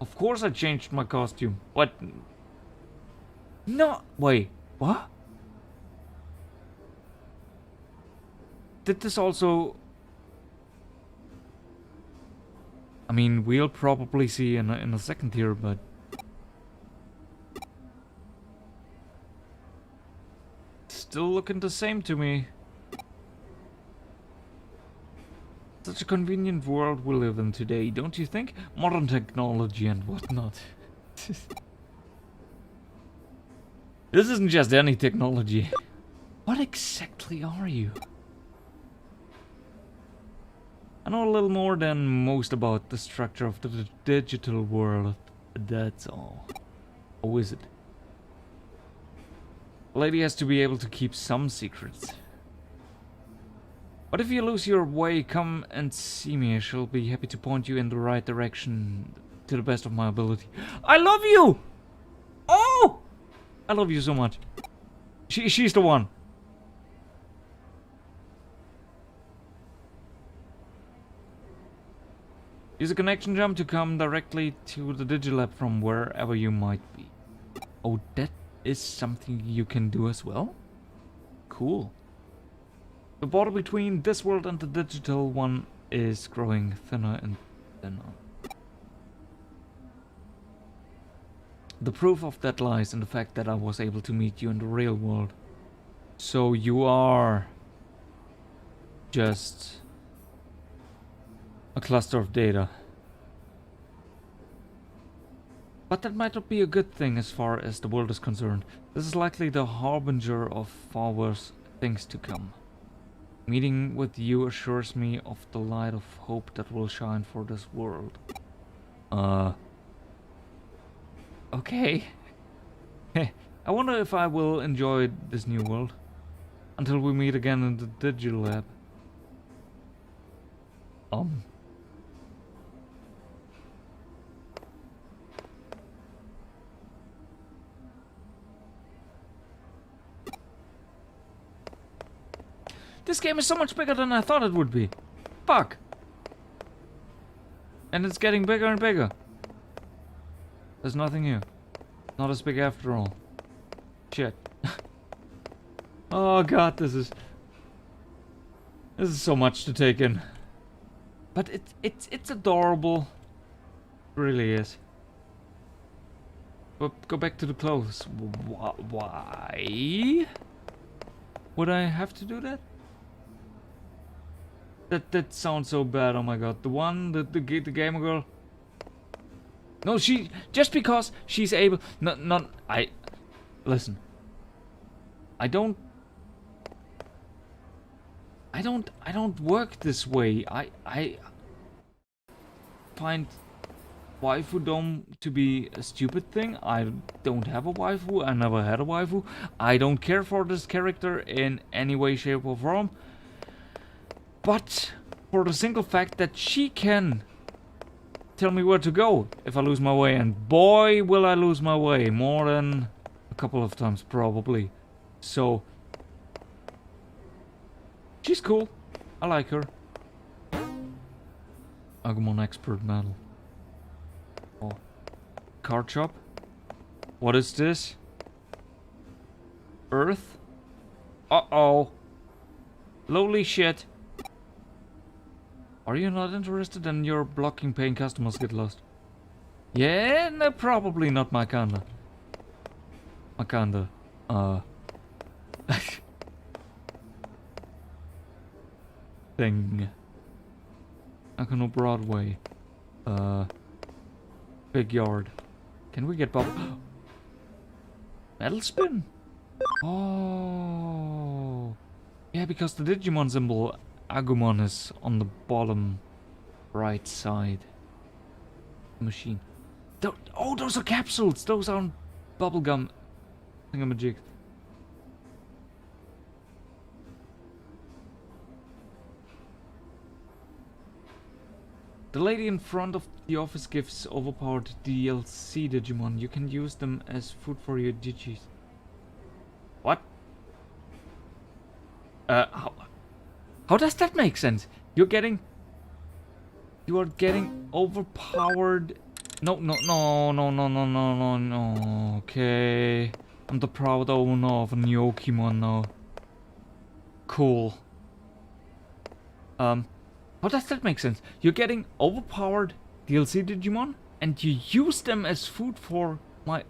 [SPEAKER 1] Of course I changed my costume. What? No, wait, what? Did this also... I mean, we'll probably see in a second here, but... Still looking the same to me. Such a convenient world we live in today, don't you think? Modern technology and whatnot. This isn't just any technology. What exactly are you? I know a little more than most about the structure of the digital world. That's all. Or is it? A lady has to be able to keep some secrets. What if you lose your way? Come and see me. I shall be happy to point you in the right direction to the best of my ability. I love you! Oh! I love you so much. She's the one. Use a connection jump to come directly to the Digilab from wherever you might be. Oh, that is something you can do as well? Cool. The border between this world and the digital one is growing thinner and thinner. The proof of that lies in the fact that I was able to meet you in the real world. So you are just a cluster of data. But that might not be a good thing as far as the world is concerned. This is likely the harbinger of far worse things to come. Meeting with you assures me of the light of hope that will shine for this world. Okay. I wonder if I will enjoy this new world. Until we meet again in the digital lab. This game is so much bigger than I thought it would be. Fuck. And it's getting bigger and bigger. There's nothing here. Not as big after all. Shit. Oh god, this is so much to take in. But it's adorable. It really is. But go back to the clothes. Why would I have to do that? That sounds so bad. Oh my god. The gamer girl. No, she just because she's able. Listen. I don't work this way. I find waifu dom to be a stupid thing. I don't have a waifu. I never had a waifu. I don't care for this character in any way, shape, or form. But for the single fact that she can tell me where to go if I lose my way, and boy will I lose my way more than a couple of times probably. So she's cool. I like her. Agumon expert medal. Oh. Card shop. What is this? Earth? Uh-oh. Lowly shit. Are you not interested in your blocking paying customers get lost? Yeah, no, probably not my kinda. My kinda. Thing. Nakano Broadway. Big yard. Can we get bubble? Metal spin? Oh. Yeah, because the Digimon symbol Agumon is on the bottom right side. Machine. Oh, those are capsules! Those aren't bubblegum thingamajig. The lady in front of the office gives overpowered DLC Digimon. You can use them as food for your digis. What? How does that make sense? You are getting overpowered. No. Okay. I'm the proud owner of a Nyokimon now. Cool. How does that make sense? You're getting overpowered DLC Digimon and you use them as food for my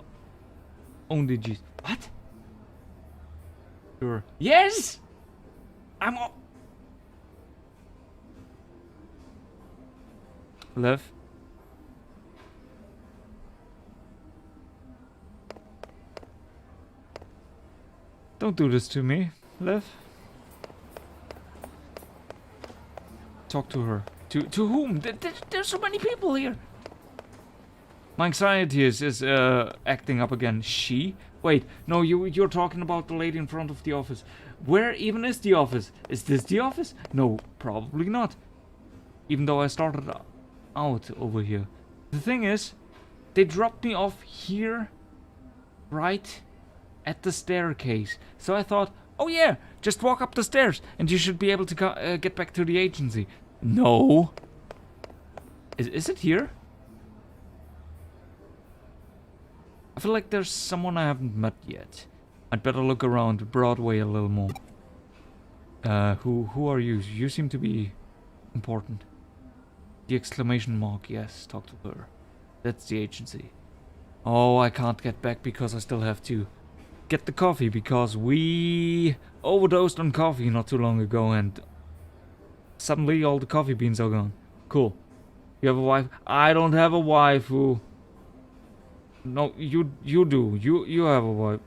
[SPEAKER 1] own Digis. What? Sure. Yes! I'm all... Lev? Don't do this to me, Lev. Talk to her. To whom? There's so many people here. My anxiety is acting up again. She? Wait, no, you're talking about the lady in front of the office. Where even is the office? Is this the office? No, probably not. Even though I started out over here. The thing is, they dropped me off here, right at the staircase. So I thought, oh yeah, just walk up the stairs and you should be able to get back to the agency. No. Is it here? I feel like there's someone I haven't met yet. I'd better look around Broadway a little more. Who are you? You seem to be important. The exclamation mark, yes, talk to her. That's the agency. Oh, I can't get back because I still have to get the coffee because we overdosed on coffee not too long ago and suddenly all the coffee beans are gone. Cool. You have a wife. I don't have a waifu. No, you do. You have a wife.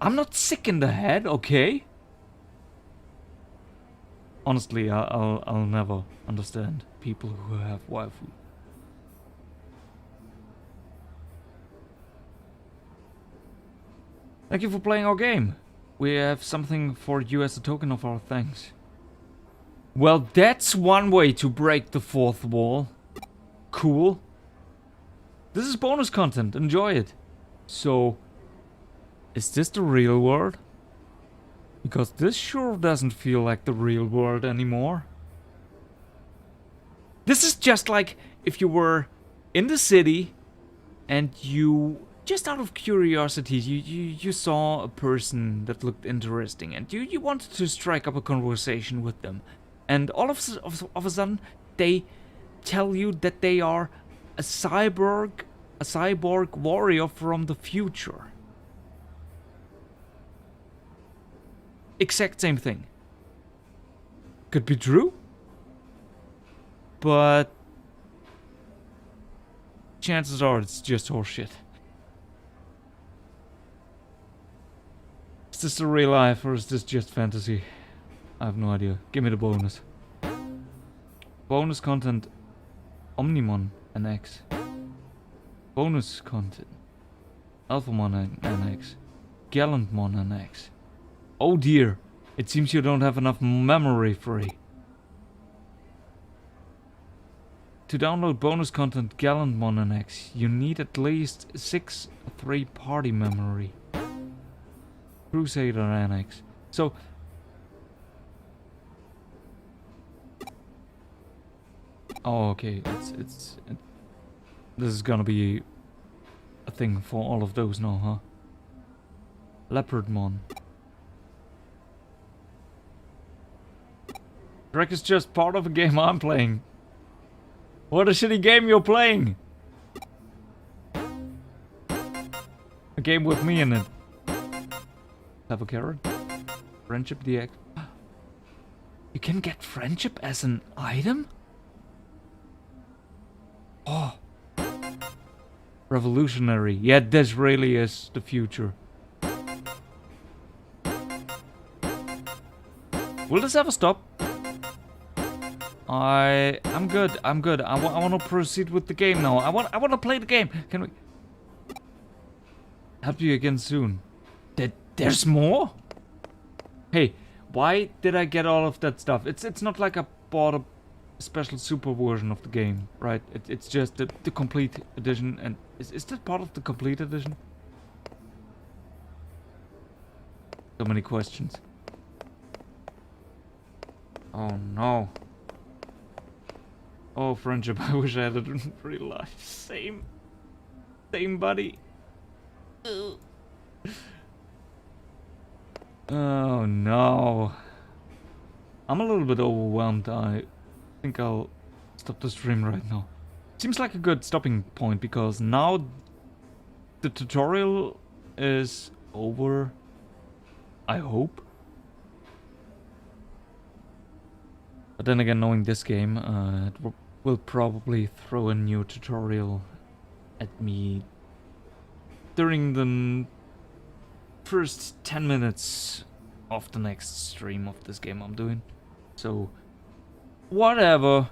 [SPEAKER 1] I'm not sick in the head, okay? Honestly, I'll never understand people who have waifu. Thank you for playing our game. We have something for you as a token of our thanks. Well, that's one way to break the fourth wall. Cool. This is bonus content. Enjoy it. So, is this the real world? Because this sure doesn't feel like the real world anymore. This is just like if you were in the city and you, just out of curiosity, you saw a person that looked interesting and you wanted to strike up a conversation with them. And all of a sudden, they tell you that they are a cyborg warrior from the future. Exact same thing. Could be true, but chances are it's just horseshit. Is this the real life or is this just fantasy? I have no idea. Give me the bonus. Bonus content Omnimon NX. Bonus content Alphamon NX. Gallantmon NX. Oh dear, it seems you don't have enough memory free. To download bonus content Gallantmon NX, you need at least 6 3-party memory. Crusader NX. So, oh okay, this is gonna be a thing for all of those now, huh? Leopardmon. Drek is just part of a game I'm playing. What a shitty game you're playing! A game with me in it. Have a carrot? Friendship DX. You can get friendship as an item? Oh. Revolutionary. Yeah, this really is the future. Will this ever stop? I'm good. I want to proceed with the game now. I want to play the game. Can we help you again soon? There's more? Hey, why did I get all of that stuff? It's not like I bought a special super version of the game, right? It's just the complete edition. And is that part of the complete edition? So many questions. Oh no. Oh, friendship, I wish I had it in real life. Same, buddy. Ugh. Oh, no. I'm a little bit overwhelmed. I think I'll stop the stream right now. Seems like a good stopping point, because now the tutorial is over. I hope. But then again, knowing this game, it will probably throw a new tutorial at me during the first 10 minutes of the next stream of this game I'm doing. So, whatever.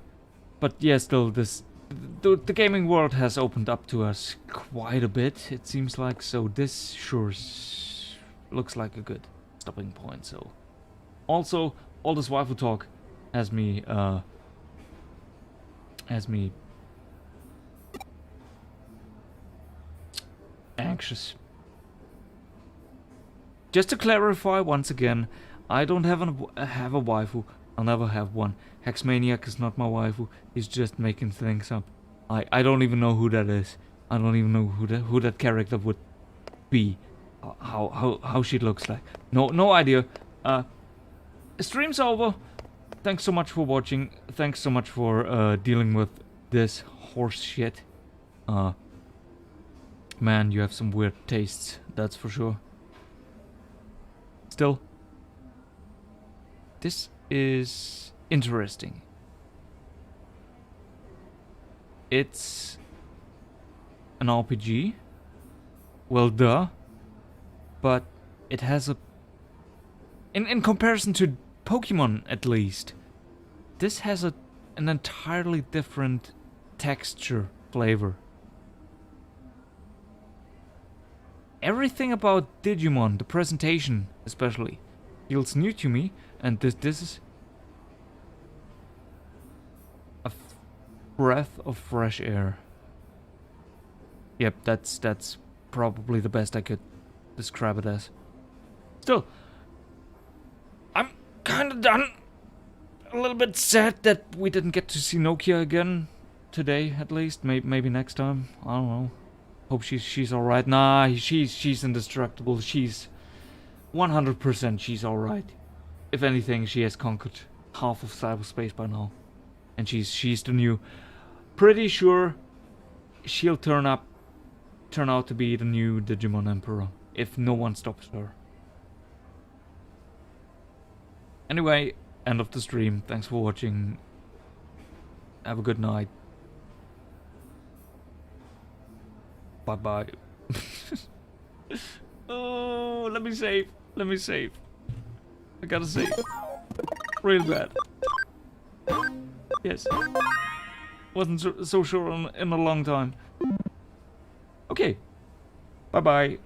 [SPEAKER 1] But yeah, still, the gaming world has opened up to us quite a bit, it seems like. So this sure looks like a good stopping point. So, also, all this waifu talk has me anxious. Just to clarify once again, I don't have a waifu. I'll never have one. Hexmaniac is not my waifu. He's just making things up. I don't even know who that is. I don't even know who that character would be. How she looks like. No idea. Stream's over. Thanks so much for watching. Thanks so much for dealing with this horse shit. Man, you have some weird tastes, that's for sure. Still, this is interesting. It's an RPG. Well, duh. But it has a... In comparison to Pokemon, at least, this has an entirely different texture, flavor. Everything about Digimon, the presentation especially, feels new to me, and this is a breath of fresh air. Yep, that's probably the best I could describe it as. Still, I'm kind of done. A little bit sad that we didn't get to see Nokia again today, at least. Maybe next time. I don't know. Hope she's all right. Nah, she's indestructible. She's 100% she's all right. If anything, she has conquered half of cyberspace by now, and she's the new. Pretty sure she'll turn out to be the new Digimon Emperor if no one stops her. Anyway, end of the stream. Thanks for watching. Have a good night. Bye bye. Oh, let me save. Let me save. I gotta save. Real bad. Yes. Wasn't so sure in a long time. Okay. Bye bye.